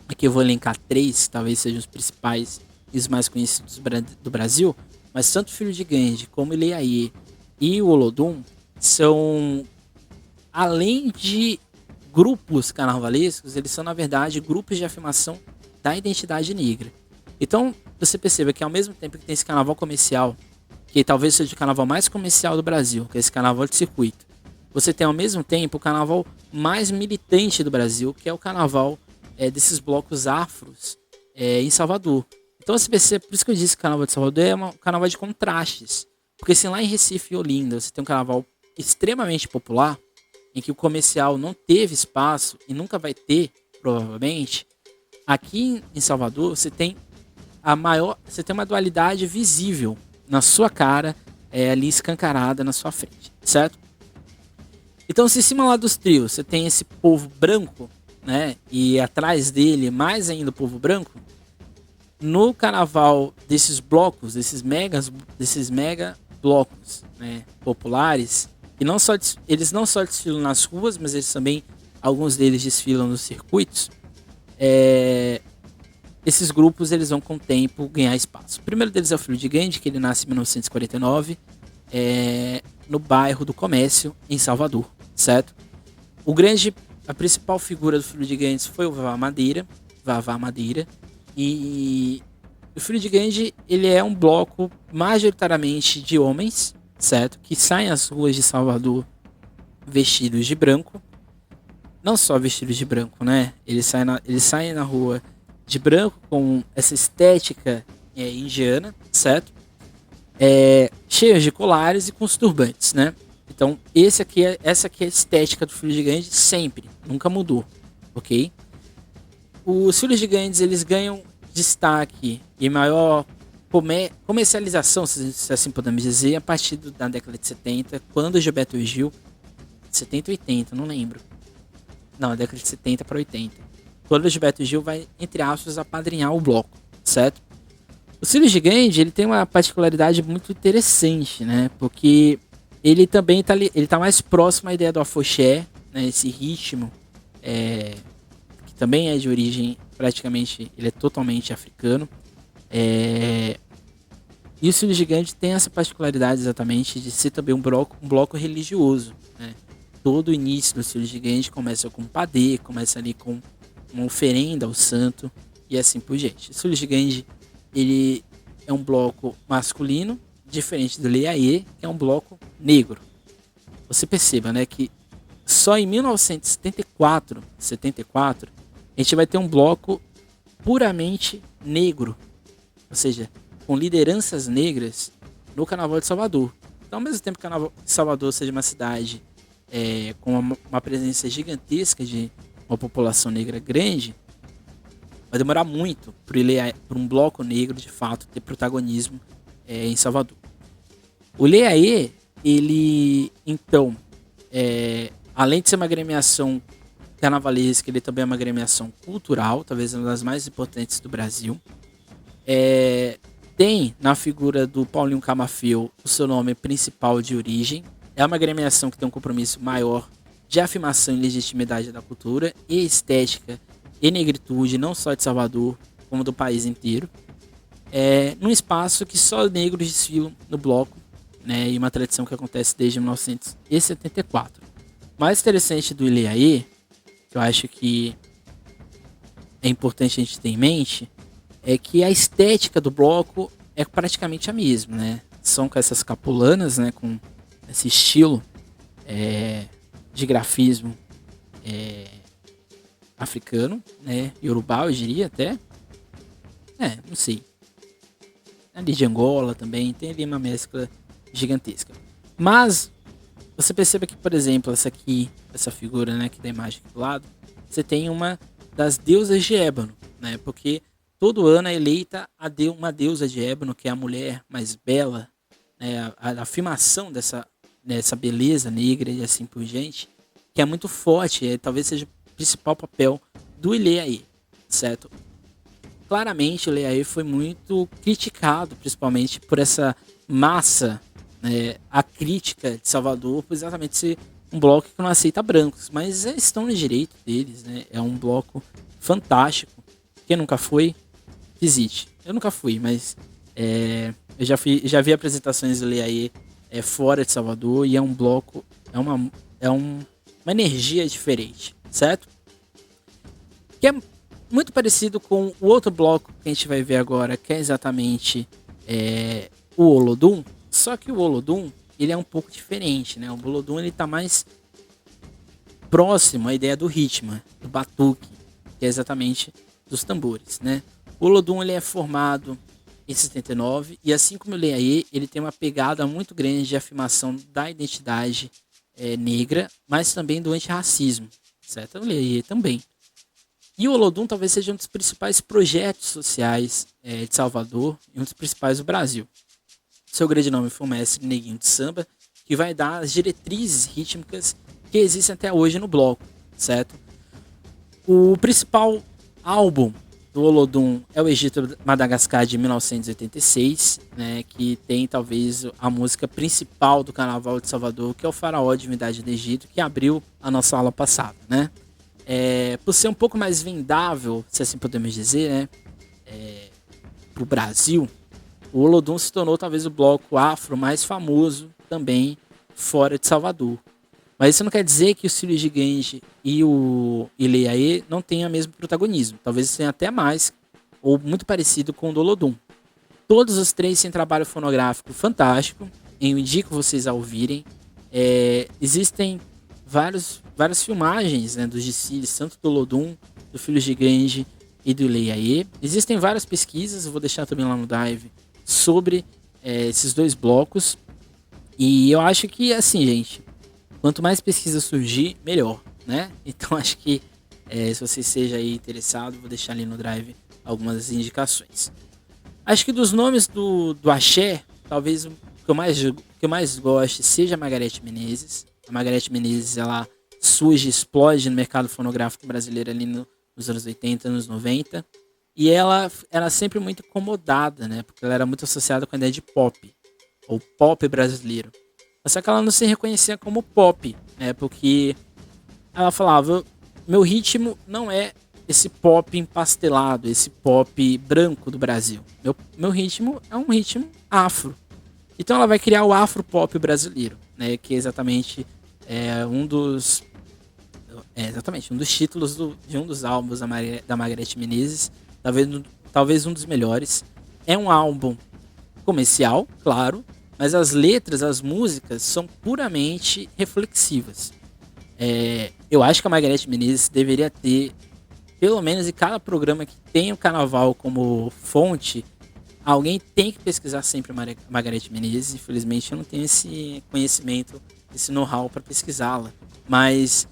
Aqui eu vou elencar 3, talvez sejam os principais e os mais conhecidos do Brasil, mas tanto o Filho de Gandhi como Ileaê e o Olodum são, além de grupos carnavalescos, eles são na verdade grupos de afirmação da identidade negra. Então você perceba que ao mesmo tempo que tem esse carnaval comercial, que talvez seja o carnaval mais comercial do Brasil, que é esse carnaval de circuito, você tem ao mesmo tempo o carnaval mais militante do Brasil, que é o carnaval desses blocos afros em Salvador. Então você percebe, por isso que eu disse que o carnaval de Salvador é um carnaval de contrastes, porque assim lá em Recife e Olinda você tem um carnaval extremamente popular, em que o comercial não teve espaço e nunca vai ter, provavelmente. Aqui em Salvador você tem uma dualidade visível na sua cara, ali escancarada na sua frente, certo? Então, se em cima lá dos trios você tem esse povo branco, né, e atrás dele mais ainda o povo branco, no carnaval desses blocos, desses mega blocos, né, populares, e eles não só desfilam nas ruas, mas eles também, alguns deles desfilam nos circuitos, esses grupos eles vão com o tempo ganhar espaço. O primeiro deles é o Filho de Gandhi, que ele nasce em 1949, no bairro do Comércio, em Salvador, certo? A principal figura do Filho de Gandhi foi o Vavá Madeira, e o Filho de Gandhi, ele é um bloco majoritariamente de homens, certo? Que saem às ruas de Salvador vestidos de branco. Não só vestidos de branco, né? Eles saem na rua de branco com essa estética indiana, certo? Cheios de colares e com os turbantes, né? Então, essa aqui é a estética do Filho de Gandhi sempre, nunca mudou, ok? Os Filhos de Gandhi, eles ganham destaque e maior comercialização, se assim podemos dizer, a partir da década de 70, quando o Gilberto Gil, 70 ou 80, não lembro. Não, década de 70 para 80. Quando o Gilberto Gil vai, entre aspas, apadrinhar o bloco, certo? O Filhos de Gandhi, ele tem uma particularidade muito interessante, né? Porque ele também tá mais próximo à ideia do afoxé, né? Esse ritmo que também é de origem praticamente, ele é totalmente africano. E o Cílio Gigante tem essa particularidade exatamente de ser também um bloco religioso, né? Todo o início do Cílio Gigante começa com um padê, começa ali com uma oferenda ao santo e assim por diante. O Cílio Gigante, ele é um bloco masculino, diferente do Leaê, que é um bloco negro. Você perceba, né, que só em 1974, 74, a gente vai ter um bloco puramente negro, ou seja, com lideranças negras no Carnaval de Salvador. Então, ao mesmo tempo que o Carnaval de Salvador seja uma cidade com uma presença gigantesca de uma população negra grande, vai demorar muito para um bloco negro, de fato, ter protagonismo em Salvador. O Leaê, ele, então, além de ser uma agremiação carnavalesca, ele também é uma agremiação cultural, talvez uma das mais importantes do Brasil. Tem na figura do Paulinho Camafeu o seu nome principal de origem. É uma agremiação que tem um compromisso maior de afirmação e legitimidade da cultura e estética e negritude, não só de Salvador, como do país inteiro. Num espaço que só negros desfilam no bloco, né, e uma tradição que acontece desde 1974. O mais interessante do Ileaê, que eu acho que é importante a gente ter em mente, é que a estética do bloco é praticamente a mesma, né? São com essas capulanas, né, com esse estilo de grafismo africano, né, iorubá, eu diria até. Não sei. Ali de Angola também, tem ali uma mescla gigantesca. Mas você perceba que, por exemplo, essa figura, né, aqui da imagem aqui do lado, você tem uma das deusas de ébano, né? Porque todo ano é eleita uma deusa de ébano, que é a mulher mais bela, né, a afirmação dessa beleza negra e assim por diante, que é muito forte, talvez seja o principal papel do Ileaê, certo? Claramente o Ileaê foi muito criticado, principalmente por essa massa, a crítica de Salvador, por exatamente ser um bloco que não aceita brancos, mas estão no direito deles, né? É um bloco fantástico. Quem nunca foi, visite. Eu nunca fui, mas eu já vi apresentações do Leaê fora de Salvador, e é um bloco, uma energia diferente, certo? Que é muito parecido com o outro bloco que a gente vai ver agora, que é exatamente o Olodum, só que o Olodum, ele é um pouco diferente, né? O Olodum, ele tá mais próximo à ideia do ritmo, do batuque, que é exatamente dos tambores, né? O Olodum, ele é formado em 79, e assim como o Leaê, ele tem uma pegada muito grande de afirmação da identidade negra, mas também do antirracismo, certo? O Leaê também. E o Olodum talvez seja um dos principais projetos sociais de Salvador e um dos principais do Brasil. Seu grande nome foi o mestre Neguinho de Samba, que vai dar as diretrizes rítmicas que existem até hoje no bloco, certo? O principal álbum do Olodum é o Egito Madagascar, de 1986, né, que tem talvez a música principal do Carnaval de Salvador, que é o Faraó, Divindade do Egito, que abriu a nossa aula passada, né? Por ser um pouco mais vendável, se assim podemos dizer, né, para o Brasil, o Olodum se tornou talvez o bloco afro mais famoso também fora de Salvador. Mas isso não quer dizer que o Cílio Gigante e o Ileaê não tenham o mesmo protagonismo. Talvez tenha até mais, ou muito parecido com o do Olodum. Todos os três têm trabalho fonográfico fantástico. Eu indico vocês a ouvirem. Existem várias filmagens, né, dos desfiles, tanto do Olodum, do Cílio Gigante e do Ileaê. Existem várias pesquisas, eu vou deixar também lá no Drive, sobre esses dois blocos. E eu acho que, assim, gente, quanto mais pesquisa surgir, melhor, né? Então acho que se você seja aí interessado, vou deixar ali no Drive algumas indicações. Acho que dos nomes do axé, talvez o que eu mais goste seja a Margareth Menezes. A Margareth Menezes, ela surge, explode no mercado fonográfico brasileiro ali nos anos 80, anos 90. E ela era sempre muito incomodada, né? Porque ela era muito associada com a ideia de pop, ou pop brasileiro. Só que ela não se reconhecia como pop, né? Porque ela falava, meu ritmo não é esse pop empastelado, esse pop branco do Brasil. Meu ritmo é um ritmo afro. Então ela vai criar o afro pop brasileiro, né? Que é exatamente um dos exatamente um dos títulos de um dos álbuns da Margareth Menezes, talvez um dos melhores. É um álbum comercial, claro, mas as letras, as músicas são puramente reflexivas. Eu acho que a Margareth Menezes deveria ter, pelo menos em cada programa que tem o carnaval como fonte, alguém tem que pesquisar sempre a Margareth Menezes. Infelizmente eu não tenho esse conhecimento, esse know-how para pesquisá-la. Mas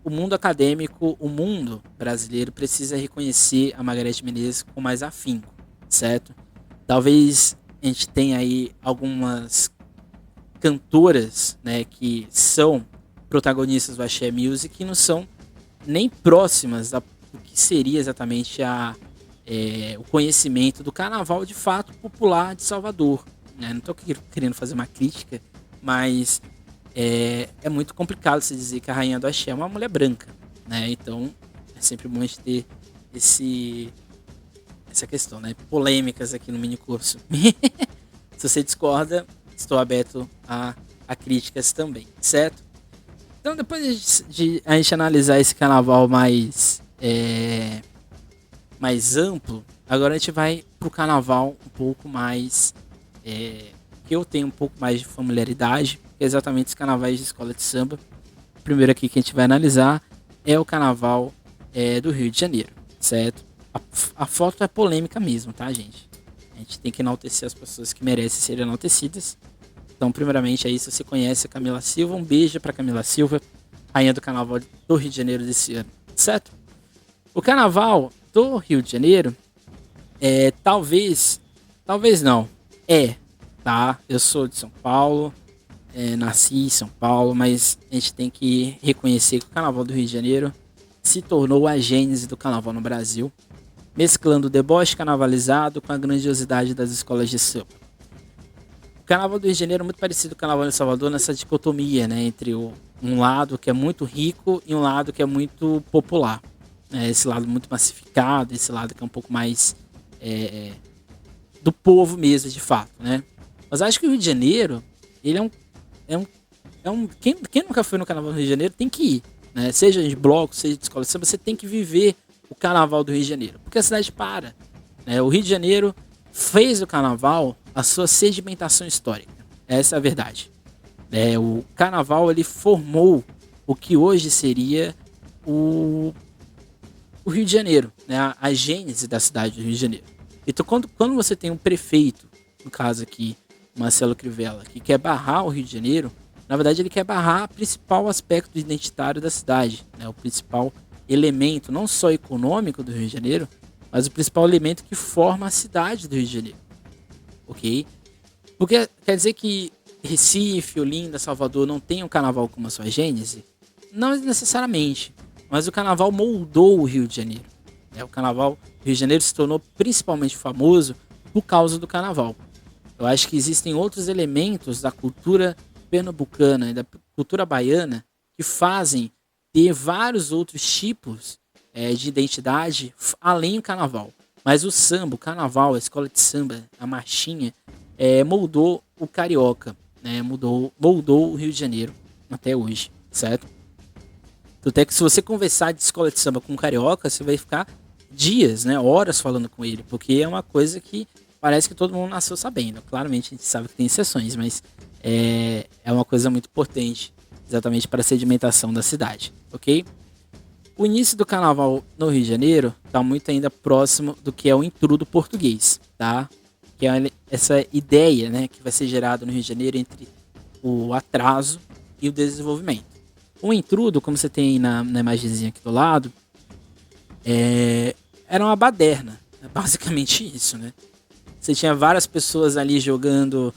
o mundo acadêmico, o mundo brasileiro precisa reconhecer a Margareth Menezes com mais afinco, certo? Talvez a gente tenha aí algumas cantoras, né, que são protagonistas do Axé Music e não são nem próximas do que seria exatamente o conhecimento do carnaval de fato popular de Salvador, né? Não estou querendo fazer uma crítica, mas é muito complicado se dizer que a rainha do Axé é uma mulher branca, né? Então é sempre bom a gente ter essa questão, né? Polêmicas aqui no mini curso. Se você discorda, estou aberto a críticas também, certo? Então, depois de a gente analisar esse carnaval mais amplo, agora a gente vai pro carnaval um pouco mais que eu tenho um pouco mais de familiaridade, que é exatamente os carnavais de escola de samba. O primeiro aqui que a gente vai analisar é o carnaval do Rio de Janeiro, certo? A foto é polêmica mesmo, tá, gente? A gente tem que enaltecer as pessoas que merecem ser enaltecidas. Então, primeiramente, aí, se você conhece a Camila Silva, um beijo para Camila Silva, rainha do carnaval do Rio de Janeiro desse ano, certo? O carnaval do Rio de Janeiro talvez não, tá? Eu sou de São Paulo, nasci em São Paulo, mas a gente tem que reconhecer que o carnaval do Rio de Janeiro se tornou a gênese do carnaval no Brasil, mesclando o deboche carnavalizado com a grandiosidade das escolas de samba. O carnaval do Rio de Janeiro é muito parecido com o carnaval de Salvador nessa dicotomia, né, entre um lado que é muito rico e um lado que é muito popular. Esse lado muito massificado, esse lado que é um pouco mais do povo mesmo, de fato, né? Mas acho que o Rio de Janeiro, ele quem nunca foi no carnaval do Rio de Janeiro tem que ir, né? Seja de bloco, seja de escola de samba, você tem que viver o carnaval do Rio de Janeiro, porque a cidade para, né? O Rio de Janeiro fez do carnaval a sua sedimentação histórica. Essa é a verdade. O carnaval, ele formou o que hoje seria o Rio de Janeiro, né? A gênese da cidade do Rio de Janeiro. Então, quando você tem um prefeito, no caso aqui, Marcelo Crivella, que quer barrar o Rio de Janeiro, na verdade ele quer barrar o principal aspecto identitário da cidade, né? O principal elemento, não só econômico do Rio de Janeiro, mas o principal elemento que forma a cidade do Rio de Janeiro. Ok? Porque quer dizer que Recife, Olinda, Salvador não tem um carnaval como a sua gênese? Não necessariamente, mas o carnaval moldou o Rio de Janeiro. O carnaval do Rio de Janeiro se tornou principalmente famoso por causa do carnaval. Eu acho que existem outros elementos da cultura pernambucana e da cultura baiana que fazem ter vários outros tipos de identidade além do carnaval. Mas o samba, o carnaval, a escola de samba, a marchinha, moldou o carioca, né? Moldou o Rio de Janeiro até hoje, certo? Até que se você conversar de escola de samba com um carioca, você vai ficar dias, né, horas falando com ele, porque é uma coisa que parece que todo mundo nasceu sabendo. Claramente a gente sabe que tem exceções, mas é uma coisa muito importante, exatamente para a sedimentação da cidade, ok? O início do carnaval no Rio de Janeiro está muito ainda próximo do que é o intrudo português, tá? Que é essa ideia, né, que vai ser gerada no Rio de Janeiro entre o atraso e o desenvolvimento. O intrudo, como você tem na imagenzinha aqui do lado, era uma baderna, é basicamente isso, né? Você tinha várias pessoas ali jogando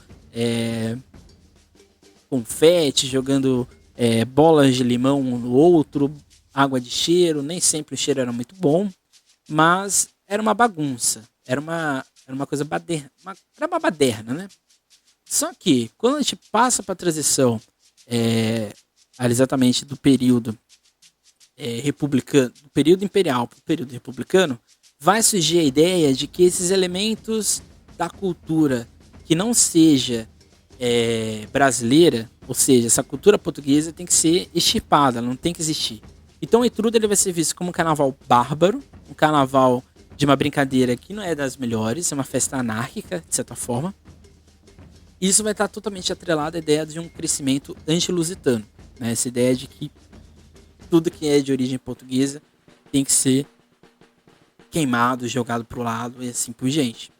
confete, jogando bolas de limão um no outro, água de cheiro. Nem sempre o cheiro era muito bom, mas era uma bagunça, era uma coisa baderna, era uma baderna, né? Só que quando a gente passa para a transição exatamente do período republicano, do período imperial para o período republicano, vai surgir a ideia de que esses elementos da cultura que não seja brasileira, ou seja, essa cultura portuguesa tem que ser extirpada, ela não tem que existir. Então o Etrudo ele vai ser visto como um carnaval bárbaro, um carnaval de uma brincadeira que não é das melhores, é uma festa anárquica, de certa forma. Isso vai estar totalmente atrelado à ideia de um crescimento anti-lusitano, né? Essa ideia de que tudo que é de origem portuguesa tem que ser queimado, jogado para o lado e assim por diante.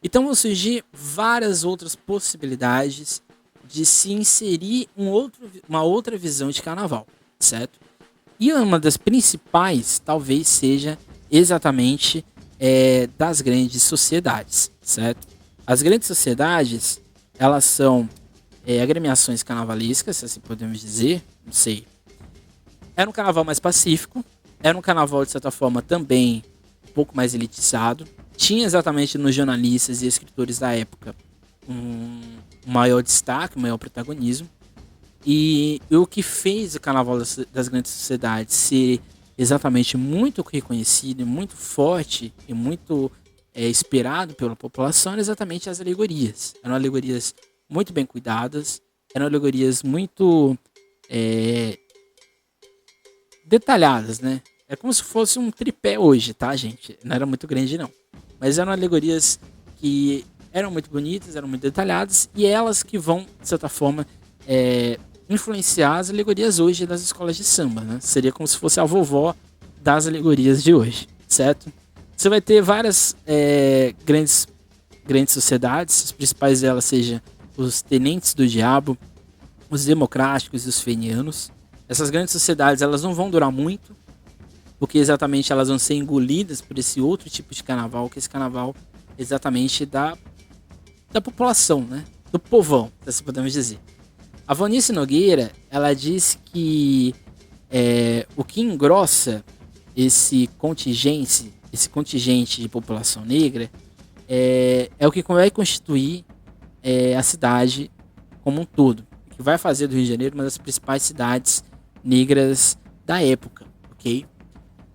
Então vão surgir várias outras possibilidades de se inserir uma outra visão de carnaval, certo? E uma das principais talvez seja exatamente das grandes sociedades, certo? As grandes sociedades, elas são agremiações carnavalescas, se assim podemos dizer, não sei. Era um carnaval mais pacífico, era um carnaval de certa forma também um pouco mais elitizado. Tinha exatamente nos jornalistas e escritores da época um maior destaque, um maior protagonismo. E o que fez o carnaval das grandes sociedades ser exatamente muito reconhecido, muito forte e muito esperado pela população eram exatamente as alegorias. Eram alegorias muito bem cuidadas, eram alegorias muito detalhadas, né? É como se fosse um tripé hoje, tá, gente? Não era muito grande, não. Mas eram alegorias que eram muito bonitas, eram muito detalhadas, e elas que vão, de certa forma, influenciar as alegorias hoje das escolas de samba, né? Seria como se fosse a vovó das alegorias de hoje, certo? Você vai ter várias grandes sociedades, as principais delas sejam os tenentes do diabo, os democráticos e os fenianos. Essas grandes sociedades, elas não vão durar muito, porque exatamente elas vão ser engolidas por esse outro tipo de carnaval, que é esse carnaval exatamente da população, né? Do povão, assim podemos dizer. A Vanice Nogueira, ela diz que o que engrossa esse contingente de população negra é o que vai constituir a cidade como um todo, que vai fazer do Rio de Janeiro uma das principais cidades negras da época, ok?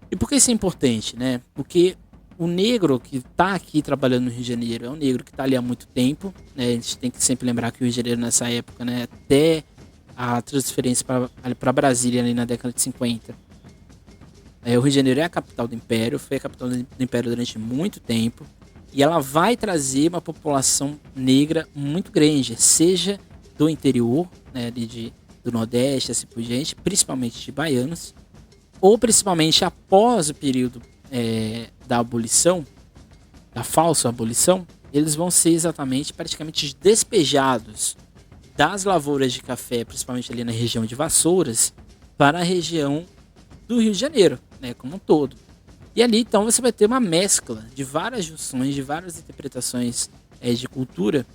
E por que isso é importante, né? Porque o negro que está aqui trabalhando no Rio de Janeiro é um negro que está ali há muito tempo, né? A gente tem que sempre lembrar que o Rio de Janeiro nessa época, né, até a transferência para Brasília ali na década de 50, o Rio de Janeiro é a capital do Império, foi a capital do Império durante muito tempo, e ela vai trazer uma população negra muito grande, seja do interior, né, do Nordeste, assim por diante, principalmente de baianos, ou principalmente após o período da abolição, da falsa abolição, eles vão ser exatamente praticamente despejados das lavouras de café, principalmente ali na região de Vassouras, para a região do Rio de Janeiro, né, como um todo. E ali então você vai ter uma mescla de várias junções, de várias interpretações de cultura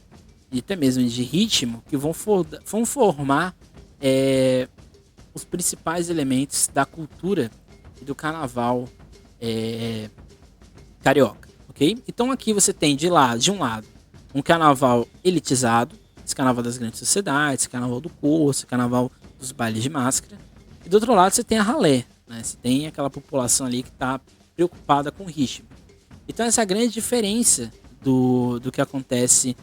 e até mesmo de ritmo que vão formar os principais elementos da cultura e do carnaval carioca, ok? Então aqui você tem de um lado um carnaval elitizado, esse carnaval das grandes sociedades, esse carnaval do curso, esse carnaval dos bailes de máscara, e do outro lado você tem a ralé, né? Você tem aquela população ali que está preocupada com o ritmo. Então essa é a grande diferença do que acontece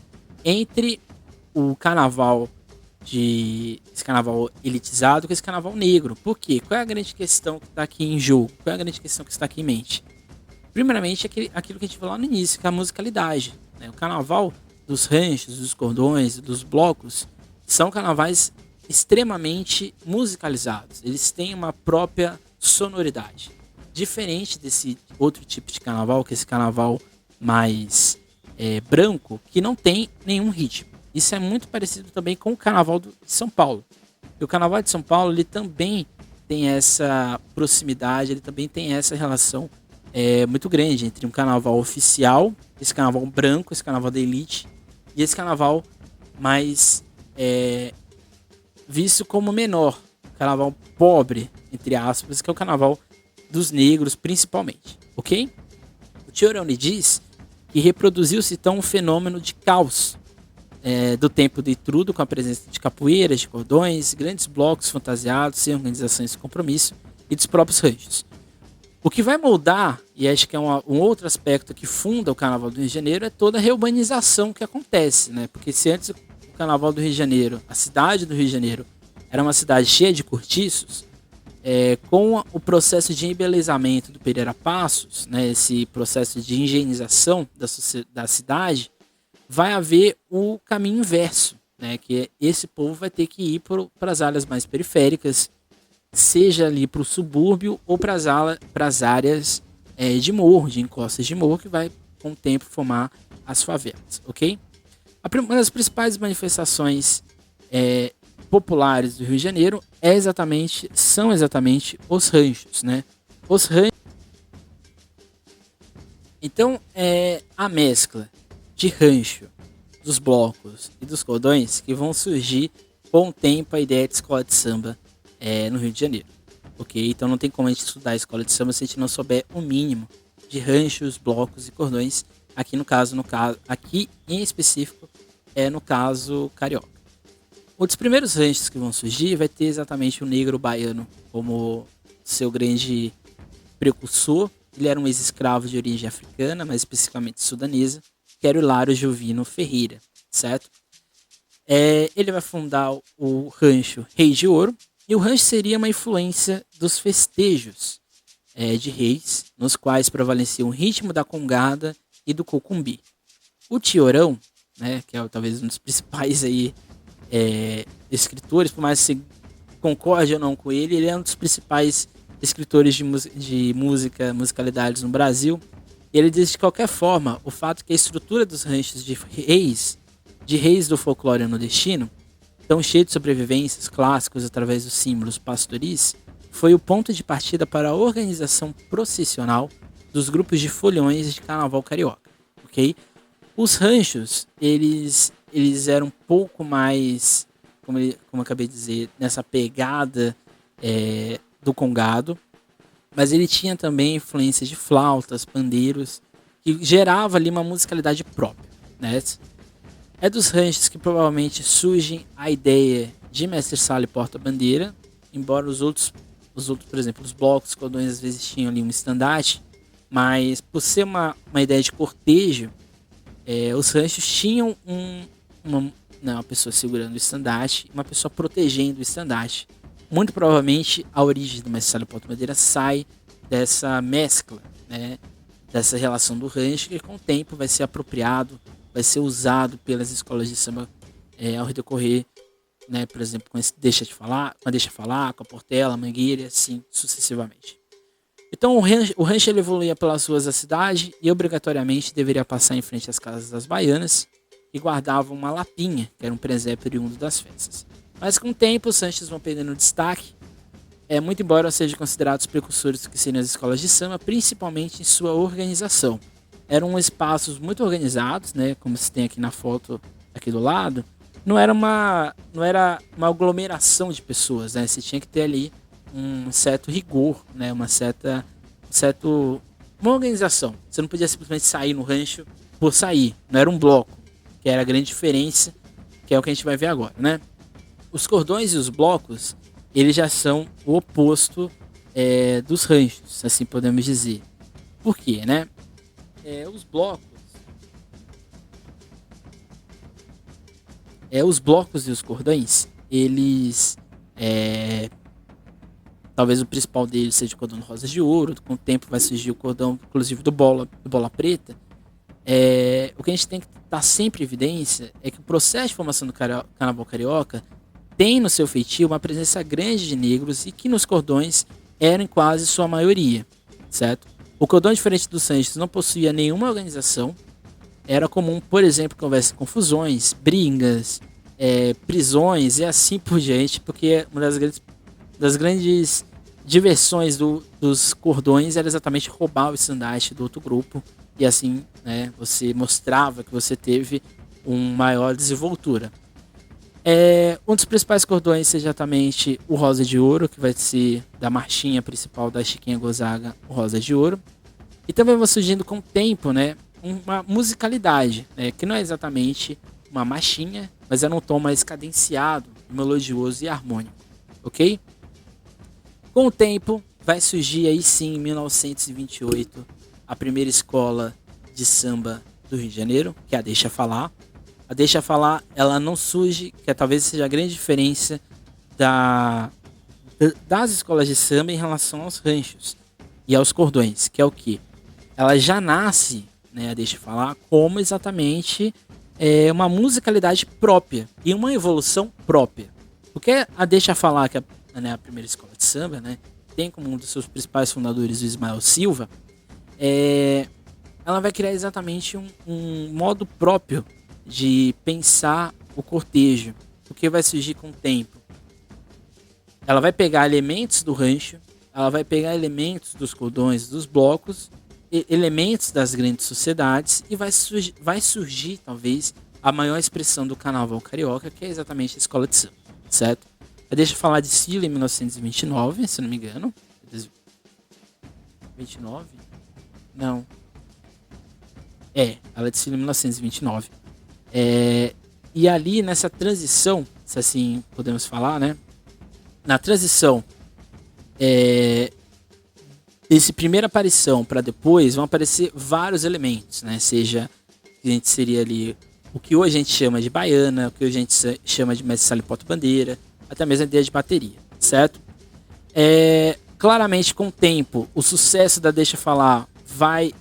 entre o carnaval esse carnaval elitizado com esse carnaval negro. Por quê? Qual é a grande questão que está aqui em jogo? Qual é a grande questão que está aqui em mente? Primeiramente, aquilo que a gente falou lá no início, que é a musicalidade, né? O carnaval dos ranchos, dos cordões, dos blocos, são carnavais extremamente musicalizados. Eles têm uma própria sonoridade. Diferente desse outro tipo de carnaval, que é esse carnaval mais branco, que não tem nenhum ritmo. Isso é muito parecido também com o carnaval de São Paulo. E o carnaval de São Paulo, ele também tem essa proximidade, ele também tem essa relação muito grande entre um carnaval oficial, esse carnaval branco, esse carnaval da elite, e esse carnaval mais visto como menor, carnaval pobre, entre aspas, que é o carnaval dos negros principalmente, ok? O Tioroni diz que reproduziu-se então um fenômeno de caos do tempo de Etrudo, com a presença de capoeiras, de cordões, grandes blocos fantasiados, sem organização e sem compromisso, e dos próprios ranchos. O que vai moldar, e acho que é um outro aspecto que funda o Carnaval do Rio de Janeiro, é toda a reurbanização que acontece, né? Porque se antes o Carnaval do Rio de Janeiro, a cidade do Rio de Janeiro, era uma cidade cheia de cortiços, com o processo de embelezamento do Pereira Passos, né, esse processo de higienização da cidade, vai haver o caminho inverso, né, que esse povo vai ter que ir para as áreas mais periféricas, seja ali para o subúrbio ou para as áreas de encostas de morro, que vai com o tempo formar as favelas, ok? Uma das principais manifestações populares do Rio de Janeiro são exatamente os ranchos, né? Os ranchos. Então, a mescla de rancho, dos blocos e dos cordões que vão surgir com o tempo a ideia de escola de samba no Rio de Janeiro, ok? Então não tem como a gente estudar a escola de samba se a gente não souber o mínimo de ranchos, blocos e cordões. Aqui em específico no caso carioca. Um dos primeiros ranchos que vão surgir vai ter exatamente o negro baiano como seu grande precursor. Ele era um ex-escravo de origem africana, mas especificamente sudanesa, que era o Hilário Jovino Ferreira, certo? Ele vai fundar o rancho Reis de Ouro, e o rancho seria uma influência dos festejos de reis, nos quais prevalecia o ritmo da congada e do cocumbi. O Tiorão, né, que é talvez um dos principais aí, escritores, por mais que você concorde ou não com ele é um dos principais escritores de musicalidades no Brasil. Ele diz de qualquer forma o fato que a estrutura dos ranchos de reis do folclore nordestino, tão cheio de sobrevivências clássicos através dos símbolos pastoris, foi o ponto de partida para a organização processional dos grupos de foliões de carnaval carioca, ok? Os ranchos, eles eram um pouco mais, como eu acabei de dizer, nessa pegada do congado, mas ele tinha também influência de flautas, pandeiros, que gerava ali uma musicalidade própria, né? É dos ranchos que provavelmente surge a ideia de mestre-sala e porta-bandeira, embora os outros, por exemplo, os blocos, cordões, às vezes tinham ali um estandarte, mas por ser uma ideia de cortejo, os ranchos tinham uma pessoa segurando o estandarte, uma pessoa protegendo o estandarte. Muito provavelmente a origem do mestre-sala e porta-bandeira sai dessa mescla, né, dessa relação do rancho, que com o tempo vai ser apropriado, vai ser usado pelas escolas de samba ao decorrer, né, por exemplo, com Deixa Falar, com a Portela, a Mangueira, e assim sucessivamente. Então o rancho ele evoluía pelas ruas da cidade e obrigatoriamente deveria passar em frente às casas das baianas, que guardavam uma lapinha, que era um presépio oriundo das festas. Mas com o tempo os ranchos vão perdendo destaque, muito embora sejam considerados precursores do que seriam as escolas de samba, principalmente em sua organização. Eram espaços muito organizados, né, como se tem aqui na foto aqui do lado. Não era uma aglomeração de pessoas, né? Você tinha que ter ali um certo rigor, né? Uma organização. Você não podia simplesmente sair no rancho por sair. Não era um bloco, que era a grande diferença, que é o que a gente vai ver agora, né? Os cordões e os blocos, eles já são o oposto dos ranchos, assim podemos dizer. Por quê, né? Os blocos e os cordões, eles talvez o principal deles seja o cordão rosa de ouro. Com o tempo vai surgir o cordão, inclusive, do bola preta. O que a gente tem que estar sempre em evidência é que o processo de formação do carnaval carioca tem no seu feitio uma presença grande de negros, e que nos cordões eram em quase sua maioria, certo? O cordão, diferente dos ranchos, não possuía nenhuma organização. Era comum, por exemplo, que houvesse confusões, brigas, prisões e assim por diante, porque uma das grandes diversões dos cordões era exatamente roubar o estandarte do outro grupo, e assim, né, você mostrava que você teve uma maior desenvoltura. Um dos principais cordões é exatamente o Rosa de Ouro, que vai ser da marchinha principal da Chiquinha Gonzaga, o Rosa de Ouro. E também vai surgindo com o tempo, né, uma musicalidade, né, que não é exatamente uma marchinha, mas é num tom mais cadenciado, melodioso e harmônico, ok? Com o tempo, vai surgir aí sim em 1928 a primeira escola de samba do Rio de Janeiro, que é a Deixa Falar. A Deixa Falar, ela não surge, que talvez seja a grande diferença das escolas de samba em relação aos ranchos e aos cordões, que é o que? Ela já nasce, né, a Deixa Falar, como exatamente uma musicalidade própria e uma evolução própria. Porque a Deixa Falar, que é, né, a primeira escola de samba, né, tem como um dos seus principais fundadores o Ismael Silva, ela vai criar exatamente um modo próprio de pensar o cortejo, o que vai surgir com o tempo. Ela vai pegar elementos do rancho, ela vai pegar elementos dos cordões, dos blocos, elementos das grandes sociedades e vai surgir talvez a maior expressão do carnaval carioca, que é exatamente a escola de samba, certo? Deixa eu falar de Sila em 1929, se não me engano. 29? Não. Ela desfila em 1929. E ali nessa transição, se assim podemos falar, né? Na transição desse primeira aparição para depois, vão aparecer vários elementos, né? Seja que a gente seria ali o que hoje a gente chama de baiana, o que hoje a gente chama de mestre sala e porta-bandeira, até mesmo a ideia de bateria, certo? Claramente, com o tempo, o sucesso da Deixa Falar vai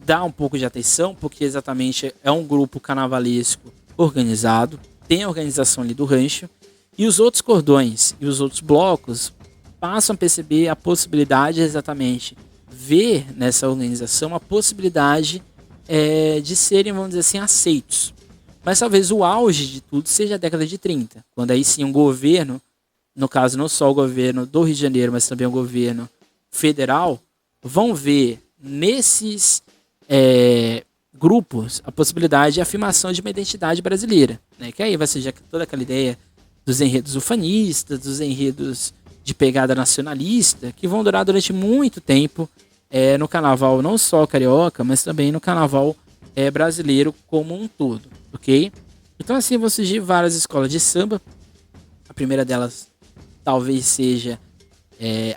dar um pouco de atenção, porque exatamente é um grupo carnavalesco organizado, tem a organização ali do rancho, e os outros cordões e os outros blocos passam a perceber a possibilidade exatamente, ver nessa organização a possibilidade de serem, vamos dizer assim, aceitos. Mas talvez o auge de tudo seja a década de 30, quando aí sim um governo, no caso não só o governo do Rio de Janeiro, mas também o governo federal, vão ver nesses grupos a possibilidade de afirmação de uma identidade brasileira, né? Que aí vai ser toda aquela ideia dos enredos ufanistas, dos enredos de pegada nacionalista, que vão durar durante muito tempo no carnaval não só carioca, mas também no carnaval brasileiro como um todo, ok? Então assim vão surgir várias escolas de samba. A primeira delas talvez seja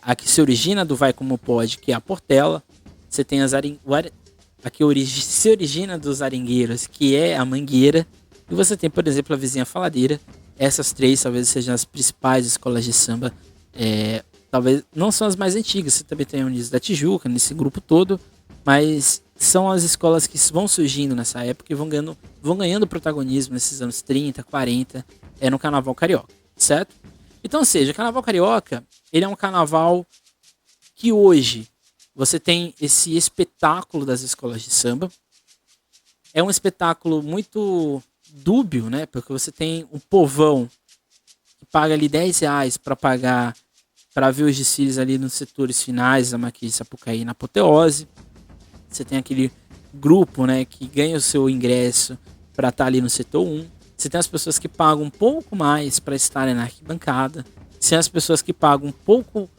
a que se origina do Vai Como Pode, que é a Portela. Você tem a que se origina dos arengueiros, que é a Mangueira. E você tem, por exemplo, a vizinha Faladeira. Essas três talvez sejam as principais escolas de samba. Talvez não são as mais antigas. Você também tem a Unidos da Tijuca, nesse grupo todo. Mas são as escolas que vão surgindo nessa época e vão ganhando protagonismo nesses anos 30, 40, no carnaval carioca, certo? Então, ou seja, o carnaval carioca, ele é um carnaval que hoje você tem esse espetáculo das escolas de samba. É um espetáculo muito dúbio, né? Porque você tem um povão que paga ali R$10 para ver os desfiles ali nos setores finais da Marquês de Sapucaí na Apoteose. Você tem aquele grupo, né, que ganha o seu ingresso para estar ali no setor 1. Você tem as pessoas que pagam um pouco mais para estarem na arquibancada. Você tem as pessoas que pagam um pouco,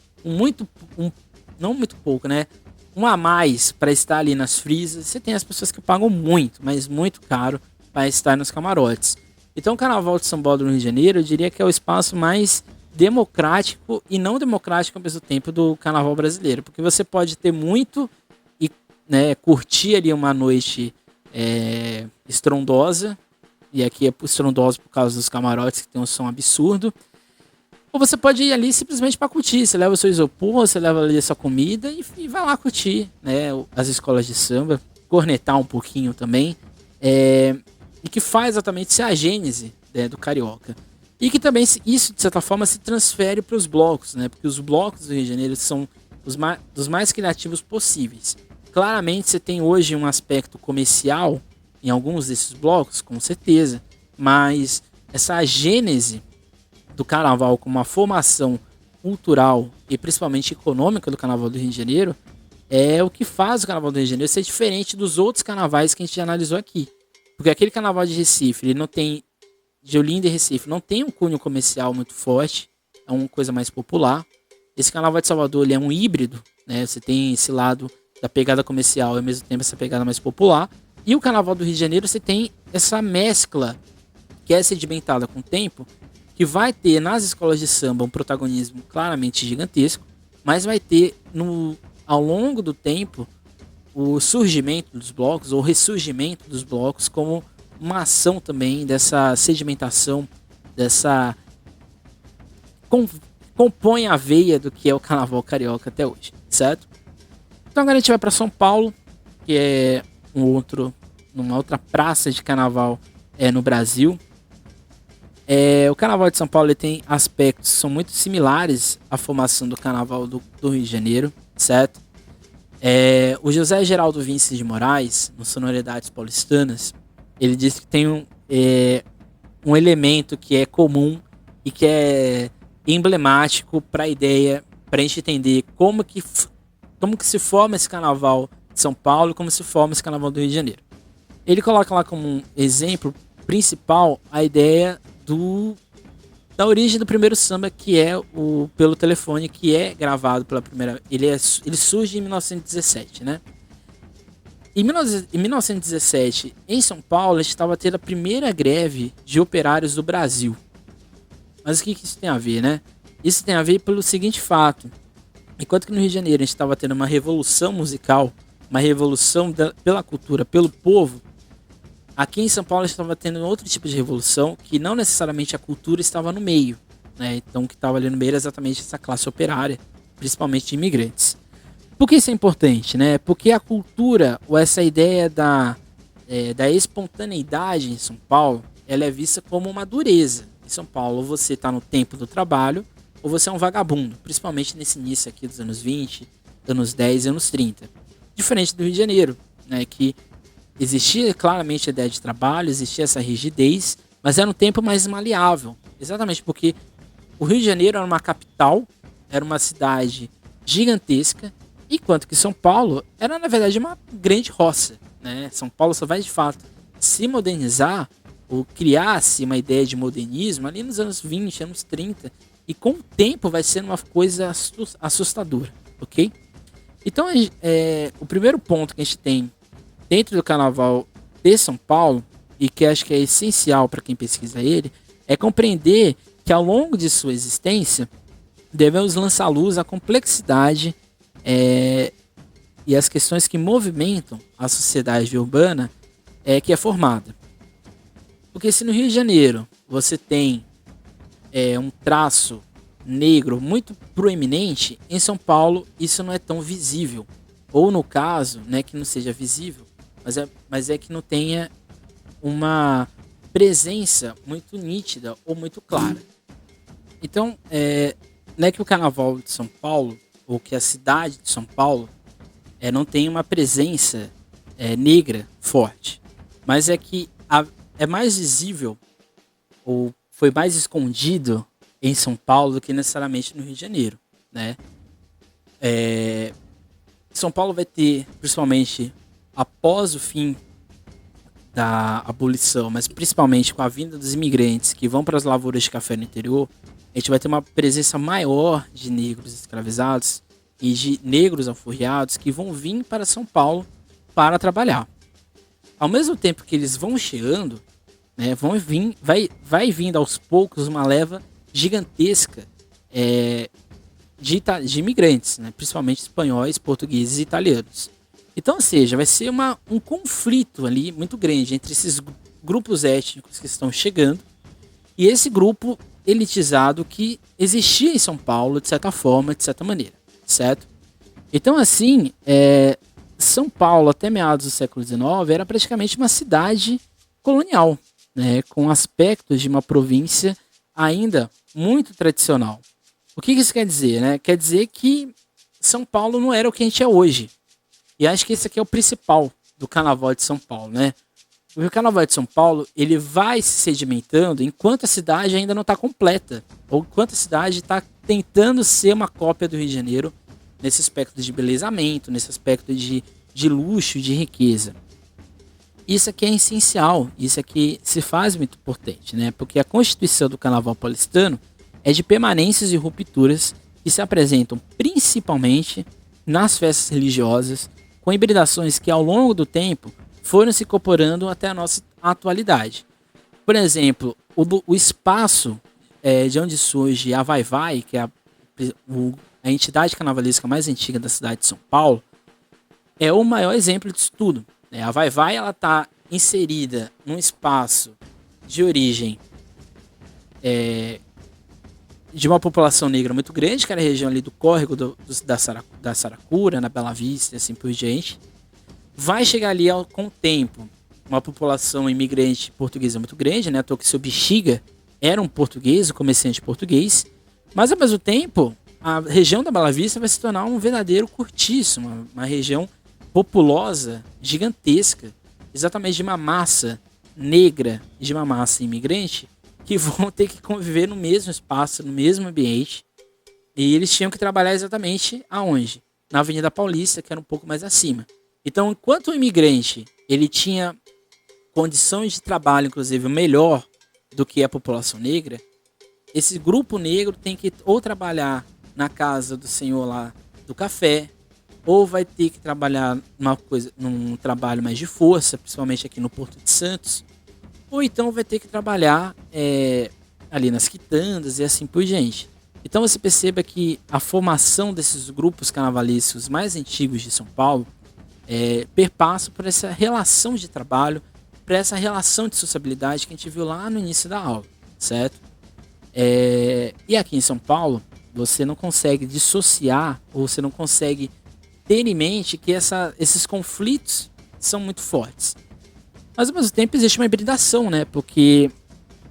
não muito pouco, né? Um a mais para estar ali nas frisas. Você tem as pessoas que pagam muito, mas muito caro para estar nos camarotes. Então o Carnaval de São Paulo do Rio de Janeiro, eu diria que é o espaço mais democrático e não democrático ao mesmo tempo do Carnaval brasileiro. Porque você pode ter muito e, né, curtir ali uma noite estrondosa. E aqui é estrondosa por causa dos camarotes, que tem um som absurdo. Ou você pode ir ali simplesmente para curtir. Você leva o seu isopor, você leva ali a sua comida e vai lá curtir, né, as escolas de samba. Cornetar um pouquinho também. E que faz exatamente a gênese, né, do carioca. E que também isso, de certa forma, se transfere para os blocos, né? Porque os blocos do Rio de Janeiro são dos mais criativos possíveis. Claramente você tem hoje um aspecto comercial em alguns desses blocos, com certeza. Mas essa gênese do carnaval como uma formação cultural e principalmente econômica do carnaval do Rio de Janeiro é o que faz o carnaval do Rio de Janeiro ser diferente dos outros carnavais que a gente já analisou aqui. Porque aquele carnaval de Recife, ele não tem, de Olinda e Recife, não tem um cunho comercial muito forte, é uma coisa mais popular. Esse carnaval de Salvador, ele é um híbrido, né? Você tem esse lado da pegada comercial e ao mesmo tempo essa pegada mais popular. E o carnaval do Rio de Janeiro, você tem essa mescla que é sedimentada com o tempo, que vai ter nas escolas de samba um protagonismo claramente gigantesco. mas vai ter ao longo do tempo o surgimento dos blocos ou ressurgimento dos blocos como uma ação também dessa sedimentação, dessa compõe a veia do que é o carnaval carioca até hoje, certo? Então agora a gente vai para São Paulo, que é numa outra praça de carnaval no Brasil. O carnaval de São Paulo ele tem aspectos que são muito similares à formação do carnaval do Rio de Janeiro, certo? O José Geraldo Vinces de Moraes, no Sonoridades Paulistanas, ele diz que tem um elemento que é comum e que é emblemático para a ideia, para a gente entender como que se forma esse carnaval de São Paulo e como se forma esse carnaval do Rio de Janeiro. Ele coloca lá como um exemplo principal a ideia da origem do primeiro samba, que é o Pelo Telefone, que é gravado pela primeira... Ele surge em 1917, né? Em 1917, em São Paulo, a gente estava tendo a primeira greve de operários do Brasil. Mas o que isso tem a ver, né? Isso tem a ver pelo seguinte fato. Enquanto que no Rio de Janeiro a gente estava tendo uma revolução musical, uma revolução pela cultura, pelo povo, aqui em São Paulo a gente estava tendo outro tipo de revolução, que não necessariamente a cultura estava no meio, né? Então o que estava ali no meio era exatamente essa classe operária, principalmente de imigrantes. Por que isso é importante, né? Porque a cultura, ou essa ideia da espontaneidade em São Paulo, ela é vista como uma dureza. Em São Paulo, ou você está no tempo do trabalho, ou você é um vagabundo, principalmente nesse início aqui dos anos 20, anos 10 e anos 30. Diferente do Rio de Janeiro, né? Que existia claramente a ideia de trabalho, existia essa rigidez, mas era um tempo mais maleável. Exatamente porque o Rio de Janeiro era uma capital, era uma cidade gigantesca, enquanto que São Paulo era, na verdade, uma grande roça, né? São Paulo só vai, de fato, se modernizar ou criar-se uma ideia de modernismo ali nos anos 20, anos 30, e com o tempo vai ser uma coisa assustadora, ok? Então, o primeiro ponto que a gente tem dentro do carnaval de São Paulo, e que acho que é essencial para quem pesquisa ele, é compreender que ao longo de sua existência devemos lançar à luz a complexidade e as questões que movimentam a sociedade urbana que é formada. Porque se no Rio de Janeiro você tem um traço negro muito proeminente, em São Paulo isso não é tão visível. Ou no caso, não é que não seja visível, mas é que não tenha uma presença muito nítida ou muito clara. Então, não é que o carnaval de São Paulo, ou que a cidade de São Paulo, não tem uma presença negra forte, mas é que é mais visível, ou foi mais escondido em São Paulo do que necessariamente no Rio de Janeiro, né? São Paulo vai ter, principalmente após o fim da abolição, mas principalmente com a vinda dos imigrantes que vão para as lavouras de café no interior, a gente vai ter uma presença maior de negros escravizados e de negros alforriados que vão vir para São Paulo para trabalhar. Ao mesmo tempo que eles vão chegando, né, vai vindo aos poucos uma leva gigantesca de imigrantes, né, principalmente espanhóis, portugueses e italianos. Então, ou seja, vai ser um conflito ali muito grande entre esses grupos étnicos que estão chegando e esse grupo elitizado que existia em São Paulo, de certa forma, de certa maneira, certo? Então, assim, São Paulo, até meados do século XIX, era praticamente uma cidade colonial, né, com aspectos de uma província ainda muito tradicional. O que isso quer dizer, né? Quer dizer que São Paulo não era o que a gente é hoje. E acho que esse aqui é o principal do Carnaval de São Paulo, né? O Carnaval de São Paulo, ele vai se sedimentando enquanto a cidade ainda não está completa. Ou enquanto a cidade está tentando ser uma cópia do Rio de Janeiro nesse aspecto de embelezamento, nesse aspecto de luxo, de riqueza. Isso aqui é essencial, isso aqui se faz muito importante, né? Porque a constituição do Carnaval paulistano é de permanências e rupturas que se apresentam principalmente nas festas religiosas, com hibridações que ao longo do tempo foram se incorporando até a nossa atualidade. Por exemplo, o espaço de onde surge a Vai-Vai, que é a entidade carnavalesca mais antiga da cidade de São Paulo, é o maior exemplo disso tudo, né? A Vai-Vai, ela está inserida num espaço de origem de uma população negra muito grande, que era a região ali do córrego da Saracura, na Bela Vista e assim por diante. Vai chegar ali com o tempo uma população imigrante portuguesa muito grande, né? À toa que seu Bexiga era um português, um comerciante português, mas ao mesmo tempo a região da Bela Vista vai se tornar um verdadeiro cortiço, uma região populosa, gigantesca, exatamente de uma massa negra, de uma massa imigrante, que vão ter que conviver no mesmo espaço, no mesmo ambiente, e eles tinham que trabalhar exatamente aonde? Na Avenida Paulista, que era um pouco mais acima. Então, enquanto o imigrante ele tinha condições de trabalho, inclusive, melhor do que a população negra, esse grupo negro tem que ou trabalhar na casa do senhor lá do café, ou vai ter que trabalhar num trabalho mais de força, principalmente aqui no Porto de Santos, ou então vai ter que trabalhar ali nas quitandas e assim por diante. Então você perceba que a formação desses grupos carnavalescos mais antigos de São Paulo perpassa por essa relação de trabalho, por essa relação de sociabilidade que a gente viu lá no início da aula, certo? E aqui em São Paulo, você não consegue dissociar, ou você não consegue ter em mente que esses conflitos são muito fortes. Mas ao mesmo tempo existe uma hibridação, né? Porque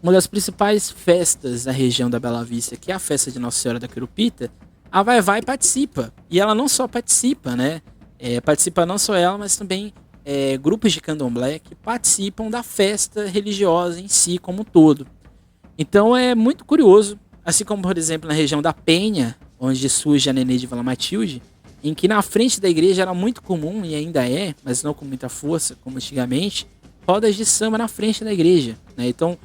uma das principais festas da região da Bela Vista, que é a festa de Nossa Senhora da Querupita, a Vai-Vai participa. E ela não só participa, né? Participa não só ela, mas também grupos de candomblé que participam da festa religiosa em si como um todo. Então é muito curioso, assim como, por exemplo, na região da Penha, onde surge a Nenê de Vila Matilde, em que na frente da igreja era muito comum, e ainda é, mas não com muita força como antigamente, rodas de samba na frente da igreja, né? Então,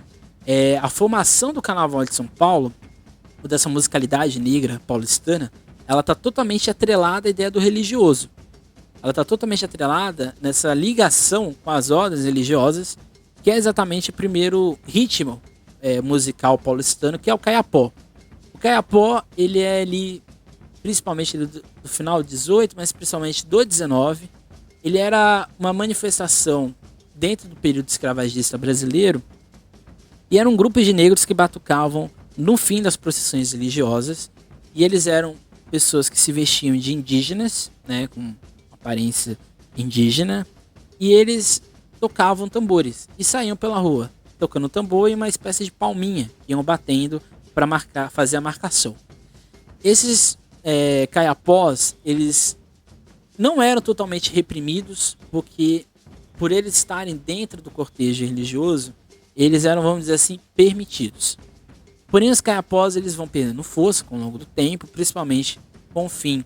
a formação do Carnaval de São Paulo, dessa musicalidade negra paulistana, ela está totalmente atrelada à ideia do religioso. Ela está totalmente atrelada nessa ligação com as ordens religiosas, que é exatamente o primeiro ritmo musical paulistano, que é o caiapó. O caiapó, ele é ali, principalmente do final do 18, mas principalmente do 19, ele era uma manifestação dentro do período escravagista brasileiro, e era um grupo de negros que batucavam no fim das procissões religiosas, e eles eram pessoas que se vestiam de indígenas, né, com aparência indígena, e eles tocavam tambores e saíam pela rua tocando tambor e uma espécie de palminha, iam batendo para fazer a marcação. Esses caiapós, eles não eram totalmente reprimidos, porque por eles estarem dentro do cortejo religioso, eles eram, vamos dizer assim, permitidos. Porém, os caiapós, eles vão perdendo força com o longo do tempo, principalmente com o fim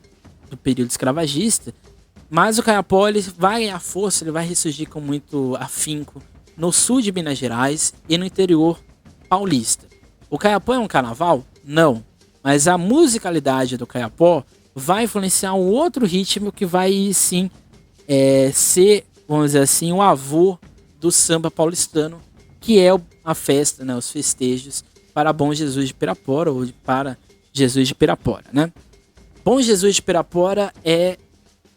do período escravagista, mas o caiapó, ele vai ganhar força, ele vai ressurgir com muito afinco no sul de Minas Gerais e no interior paulista. O caiapó é um carnaval? Não. Mas a musicalidade do caiapó vai influenciar um outro ritmo que vai, sim, ser, vamos dizer assim, o avô do samba paulistano, que é a festa, né, os festejos para Bom Jesus de Pirapora, ou para Jesus de Pirapora, né? Bom Jesus de Pirapora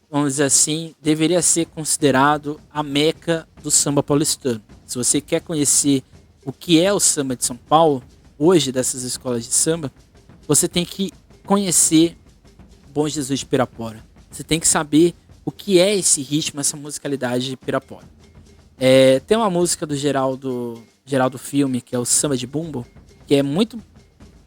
vamos dizer assim, deveria ser considerado a meca do samba paulistano. Se você quer conhecer o que é o samba de São Paulo, hoje, dessas escolas de samba, você tem que conhecer Bom Jesus de Pirapora. Você tem que saber o que é esse ritmo, essa musicalidade de Pirapora. Tem uma música do Geraldo Filme, que é o Samba de Bumbo, que é muito...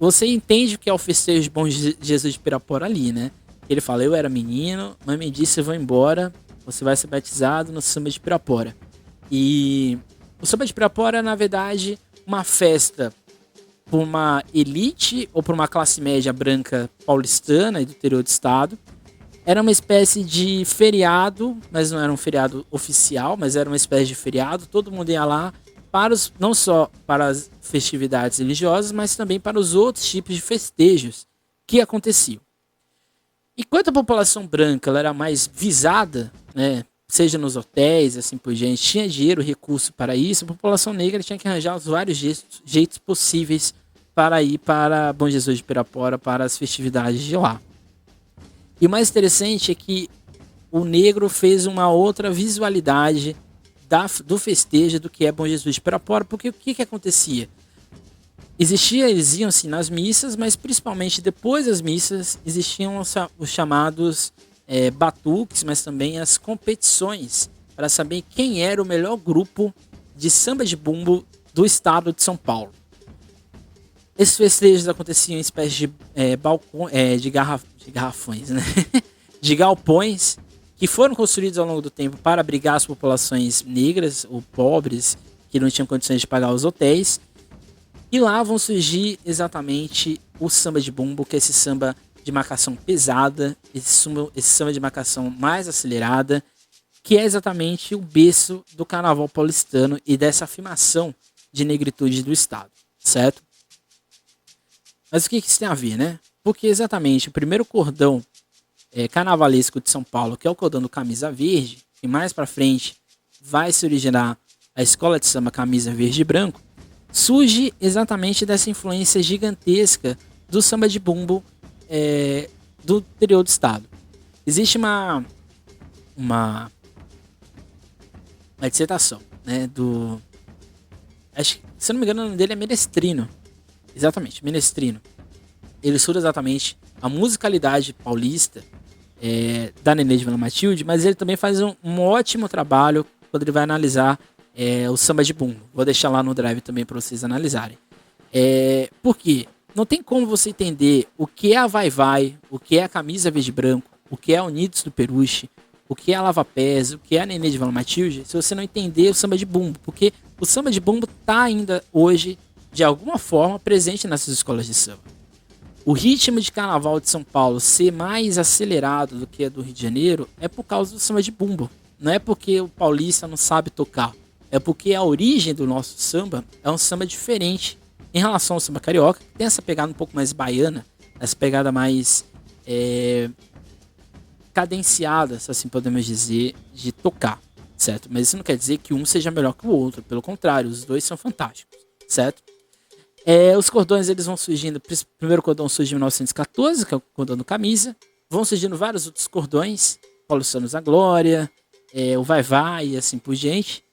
Você entende o que é o festejo de Bom Jesus de Pirapora ali, né? Ele fala, eu era menino, mãe me disse, eu vou embora, você vai ser batizado no samba de Pirapora. E o samba de Pirapora é, na verdade, uma festa por uma elite ou por uma classe média branca paulistana e do interior do estado. Era uma espécie de feriado, mas não era um feriado oficial, mas era uma espécie de feriado. Todo mundo ia lá não só para as festividades religiosas, mas também para os outros tipos de festejos que aconteciam. Enquanto a população branca ela era mais visada, né, seja nos hotéis, assim por diante, tinha dinheiro, recurso para isso, a população negra tinha que arranjar os vários jeitos possíveis para ir para Bom Jesus de Pirapora, para as festividades de lá. E o mais interessante é que o negro fez uma outra visualidade do festejo do que é Bom Jesus para fora, porque o que acontecia? Eles iam sim nas missas, mas principalmente depois das missas existiam os chamados batuques, mas também as competições para saber quem era o melhor grupo de samba de bumbo do estado de São Paulo. Esses festejos aconteciam em espécies de garrafões, né? De galpões que foram construídos ao longo do tempo para abrigar as populações negras ou pobres que não tinham condições de pagar os hotéis. E lá vão surgir exatamente o samba de bumbo, que é esse samba de marcação pesada, esse samba de marcação mais acelerada, que é exatamente o berço do carnaval paulistano e dessa afirmação de negritude do estado, certo? Mas o que isso tem a ver, né? Porque exatamente o primeiro cordão carnavalesco de São Paulo, que é o cordão do Camisa Verde, e mais pra frente vai se originar a escola de samba Camisa Verde e Branco, surge exatamente dessa influência gigantesca do samba de bumbo do interior do estado. Existe uma dissertação, né, acho que, se eu não me engano, o nome dele é Menestrino. Exatamente, Menestrino. Ele estuda exatamente a musicalidade paulista da Nenê de Vila Matilde, mas ele também faz um ótimo trabalho quando ele vai analisar o samba de bumbo. Vou deixar lá no drive também para vocês analisarem. Por quê? Não tem como você entender o que é a Vai Vai, o que é a Camisa Verde e Branco, o que é a Unidos do Peruche, o que é a Lava Pés, o que é a Nenê de Vila Matilde, se você não entender o samba de bumbo. Porque o samba de bumbo está ainda hoje, de alguma forma, presente nessas escolas de samba. O ritmo de carnaval de São Paulo ser mais acelerado do que a do Rio de Janeiro é por causa do samba de bumbo. Não é porque o paulista não sabe tocar. É porque a origem do nosso samba é um samba diferente em relação ao samba carioca, que tem essa pegada um pouco mais baiana, essa pegada mais cadenciada, se assim podemos dizer, de tocar, certo? Mas isso não quer dizer que um seja melhor que o outro, pelo contrário, os dois são fantásticos, certo? Os cordões eles vão surgindo, o primeiro cordão surge em 1914, que é o cordão do Camisa, vão surgindo vários outros cordões, Paulistanos da Glória, o Vai Vai e assim por diante,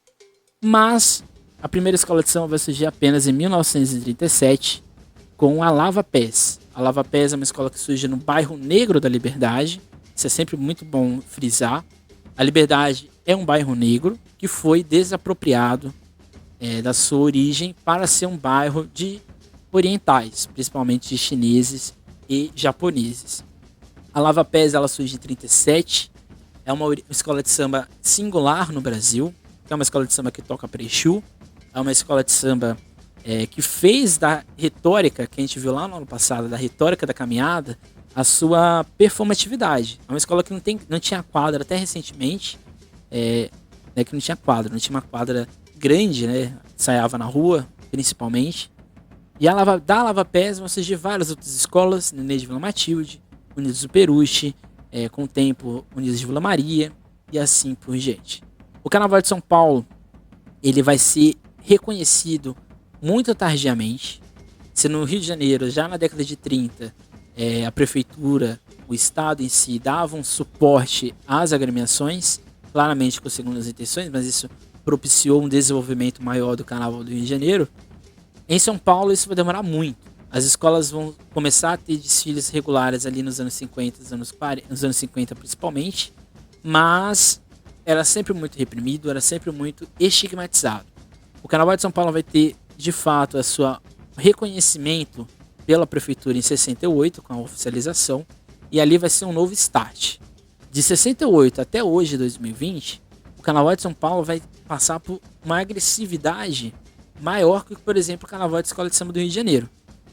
mas a primeira escola de samba vai surgir apenas em 1937 com a Lava Pés. A Lava Pés é uma escola que surge no bairro Negro da Liberdade. Isso é sempre muito bom frisar. A Liberdade é um bairro negro que foi desapropriado da sua origem para ser um bairro de orientais, principalmente de chineses e japoneses. A Lava Pés ela surge em 37. É uma escola de samba singular no Brasil, que é uma escola de samba que toca pre-Exu. É uma escola de samba que fez da retórica, que a gente viu lá no ano passado, da retórica da caminhada, a sua performatividade. É uma escola que não tinha quadra até recentemente, que não tinha quadra, não tinha uma quadra grande, né? Ensaiava na rua, principalmente. E da Lava Pés vão surgir várias outras escolas, Nenê de Vila Matilde, Unidos do Peruche, com o tempo Unidos de Vila Maria, e assim por diante. O Carnaval de São Paulo, ele vai ser reconhecido muito tardiamente. Se no Rio de Janeiro, já na década de 30, a prefeitura, o estado em si, davam suporte às agremiações, claramente com segundas intenções, mas isso propiciou um desenvolvimento maior do Carnaval do Rio de Janeiro. Em São Paulo isso vai demorar muito. As escolas vão começar a ter desfiles regulares ali nos anos 50, nos anos 50 principalmente, mas era sempre muito reprimido, era sempre muito estigmatizado. O Carnaval de São Paulo vai ter, de fato, a sua reconhecimento pela prefeitura em 68, com a oficialização, e ali vai ser um novo start. De 68 até hoje, 2020, o Carnaval de São Paulo vai passar por uma agressividade maior que, por exemplo, o Carnaval de Escola de Samba do Rio de Janeiro.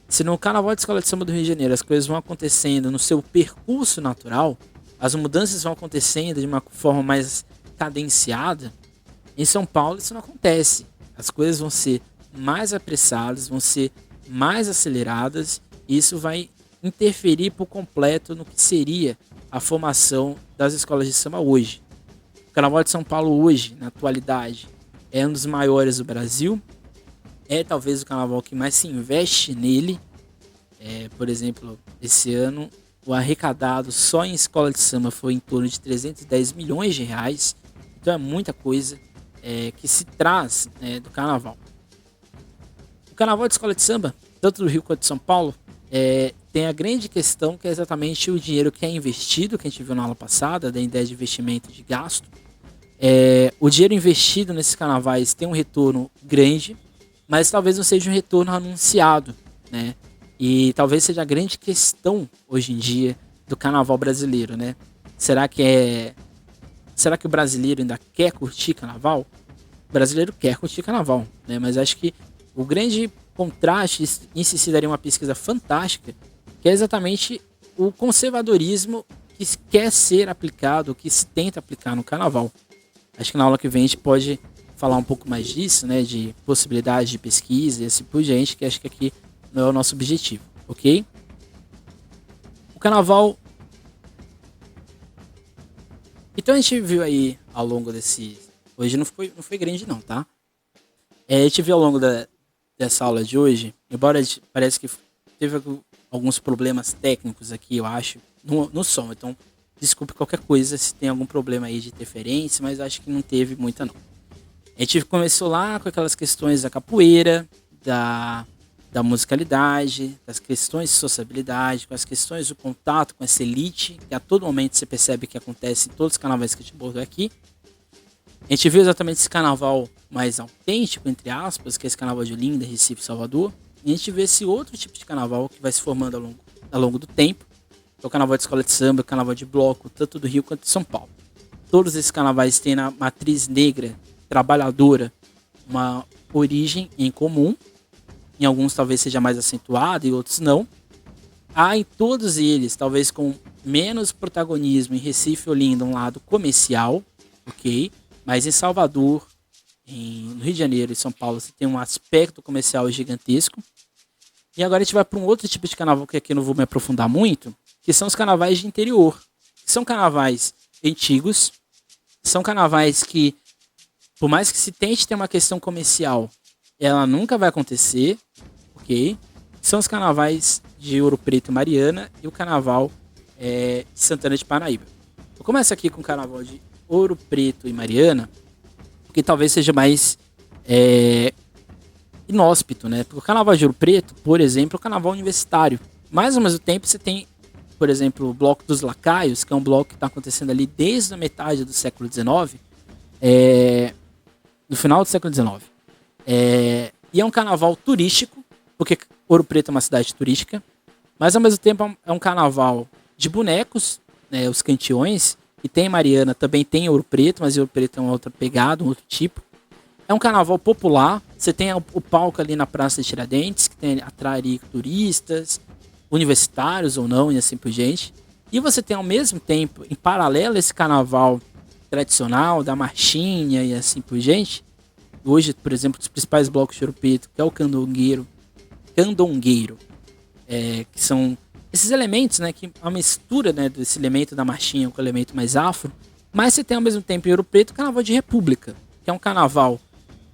Se no Carnaval de Escola de Samba do Rio de Janeiro as coisas vão acontecendo no seu percurso natural, as mudanças vão acontecendo de uma forma mais cadenciada, em São Paulo isso não acontece. As coisas vão ser mais apressadas, vão ser mais aceleradas, e isso vai interferir por completo no que seria a formação das escolas de samba hoje. O Carnaval de São Paulo hoje, na atualidade, é um dos maiores do Brasil, é talvez o carnaval que mais se investe nele. Por exemplo, esse ano o arrecadado só em escola de samba foi em torno de 310 milhões de reais. Então é muita coisa que se traz, né, do carnaval. O carnaval de escola de samba, tanto do Rio quanto de São Paulo, tem a grande questão que é exatamente o dinheiro que é investido, que a gente viu na aula passada, da ideia de investimento e de gasto. O dinheiro investido nesses carnavais tem um retorno grande, mas talvez não seja um retorno anunciado, né? E talvez seja a grande questão hoje em dia do carnaval brasileiro, né? Será que o brasileiro ainda quer curtir carnaval? O brasileiro quer curtir carnaval, né? Mas acho que o grande contraste, isso se daria uma pesquisa fantástica, que é exatamente o conservadorismo que quer ser aplicado, que se tenta aplicar no carnaval. Acho que na aula que vem a gente pode falar um pouco mais disso, né? De possibilidades de pesquisa e assim por diante, que acho que aqui não é o nosso objetivo, ok? O carnaval. Então a gente viu aí ao longo desse. Hoje não foi grande, não, tá? A gente viu ao longo dessa aula de hoje, embora parece que teve alguns problemas técnicos aqui, eu acho, no som. Então, desculpe qualquer coisa se tem algum problema aí de interferência, mas acho que não teve muita, não. A gente começou lá com aquelas questões da capoeira, da musicalidade, das questões de sociabilidade, com as questões do contato com essa elite, que a todo momento você percebe que acontece em todos os carnavais que a gente abordou aqui. A gente viu exatamente esse carnaval mais autêntico, entre aspas, que é esse carnaval de Olinda, Recife e Salvador. E a gente vê esse outro tipo de carnaval que vai se formando ao longo do tempo, que é o carnaval de escola de samba, o carnaval de bloco, tanto do Rio quanto de São Paulo. Todos esses carnavais têm na matriz negra, trabalhadora, uma origem em comum. Em alguns talvez seja mais acentuado, em outros não. Há em todos eles, talvez com menos protagonismo, em Recife e Olinda, um lado comercial, ok? Mas em Salvador, no Rio de Janeiro e São Paulo, você tem um aspecto comercial gigantesco. E agora a gente vai para um outro tipo de carnaval que aqui eu não vou me aprofundar muito, que são os carnavais de interior. São carnavais antigos, são carnavais que, por mais que se tente ter uma questão comercial, ela nunca vai acontecer, ok? São os carnavais de Ouro Preto e Mariana e o carnaval de Santana de Parnaíba. Eu começo aqui com o carnaval de Ouro Preto e Mariana, porque talvez seja mais inóspito, né? Porque o carnaval de Ouro Preto, por exemplo, é o carnaval universitário. Mas, ao mesmo tempo, você tem, por exemplo, o Bloco dos Lacaios, que é um bloco que está acontecendo ali desde a metade do século XIX, no final do século XIX. E é um carnaval turístico, porque Ouro Preto é uma cidade turística, mas, ao mesmo tempo, é um carnaval de bonecos, né, os cantiões, e tem Mariana, também tem Ouro Preto, mas Ouro Preto é uma outra pegada, um outro tipo. É um carnaval popular, você tem o palco ali na Praça de Tiradentes, que atrai turistas, universitários ou não, e assim por diante. E você tem ao mesmo tempo, em paralelo a esse carnaval tradicional, da marchinha e assim por diante, hoje, por exemplo, os principais blocos de Ouro Preto, que é o candongueiro, que são esses elementos, né, que é uma mistura, né, desse elemento da marchinha com o elemento mais afro, mas você tem ao mesmo tempo em Ouro Preto o carnaval de República, que é um carnaval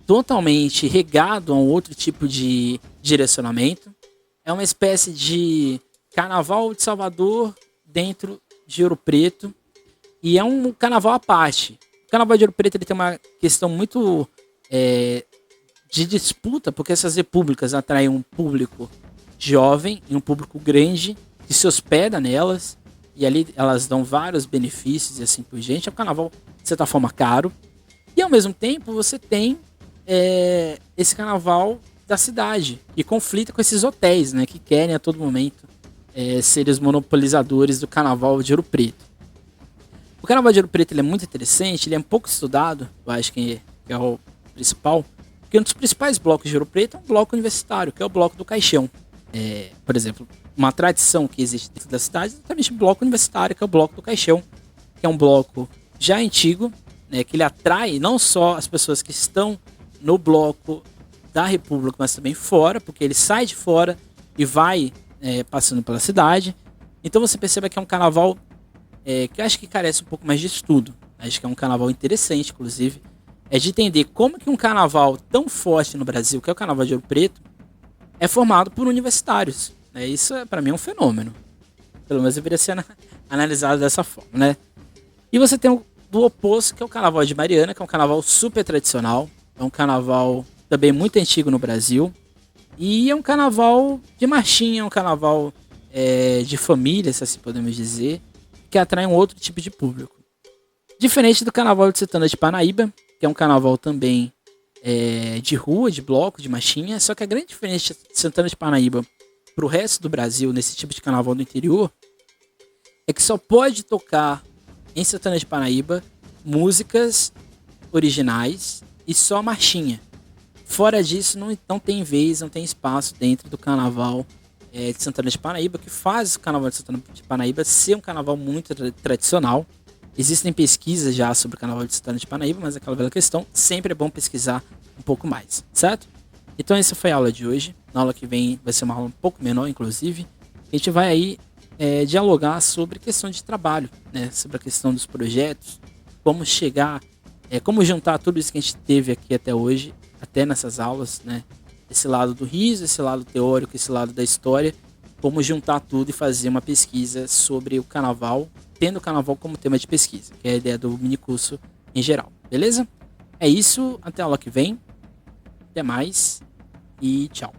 totalmente regado a um outro tipo de direcionamento. É uma espécie de carnaval de Salvador dentro de Ouro Preto, e é um carnaval à parte. O carnaval de Ouro Preto ele tem uma questão muito de disputa, porque essas repúblicas atraem um público jovem e um público grande que se hospeda nelas, e ali elas dão vários benefícios e assim por diante. É um carnaval, de certa forma, caro. E ao mesmo tempo você tem esse carnaval da cidade, que conflita com esses hotéis, né, que querem a todo momento ser os monopolizadores do carnaval de Ouro Preto. O carnaval de Ouro Preto ele é muito interessante, ele é um pouco estudado, eu acho que é o principal, porque um dos principais blocos de Ouro Preto é um bloco universitário, que é o bloco do Caixão. Por exemplo, uma tradição que existe dentro da cidade é exatamente o bloco universitário, que é o bloco do Caixão, que é um bloco já antigo, né, que ele atrai não só as pessoas que estão no bloco da República, mas também fora, porque ele sai de fora e vai passando pela cidade. Então você percebe que é um carnaval que eu acho que carece um pouco mais de estudo. Acho que é um carnaval interessante, inclusive, de entender como que um carnaval tão forte no Brasil, que é o carnaval de Ouro Preto, é formado por universitários. Isso, para mim, é um fenômeno. Pelo menos deveria ser analisado dessa forma, né? E você tem o do oposto, que é o Carnaval de Mariana, que é um carnaval super tradicional. É um carnaval também muito antigo no Brasil. E é um carnaval de marchinha, é um carnaval de família, se assim podemos dizer, que atrai um outro tipo de público. Diferente do Carnaval de Santana de Parnaíba, que é um carnaval também de rua, de bloco, de marchinha. Só que a grande diferença de Santana de Parnaíba para o resto do Brasil, nesse tipo de carnaval do interior, é que só pode tocar em Santana de Parnaíba músicas originais e só marchinha. Fora disso, não tem vez, não tem espaço dentro do carnaval de Santana de Parnaíba, que faz o carnaval de Santana de Parnaíba ser um carnaval muito tradicional. Existem pesquisas já sobre o carnaval de Santana de Parnaíba, mas aquela velha questão, sempre é bom pesquisar um pouco mais, certo? Então essa foi a aula de hoje. Na aula que vem vai ser uma aula um pouco menor, inclusive. A gente vai aí dialogar sobre questão de trabalho, né? Sobre a questão dos projetos, como chegar, como juntar tudo isso que a gente teve aqui até hoje, até nessas aulas, né? Esse lado do riso, esse lado teórico, esse lado da história, como juntar tudo e fazer uma pesquisa sobre o carnaval, tendo o carnaval como tema de pesquisa, que é a ideia do minicurso em geral, beleza? É isso, até a aula que vem, até mais e tchau.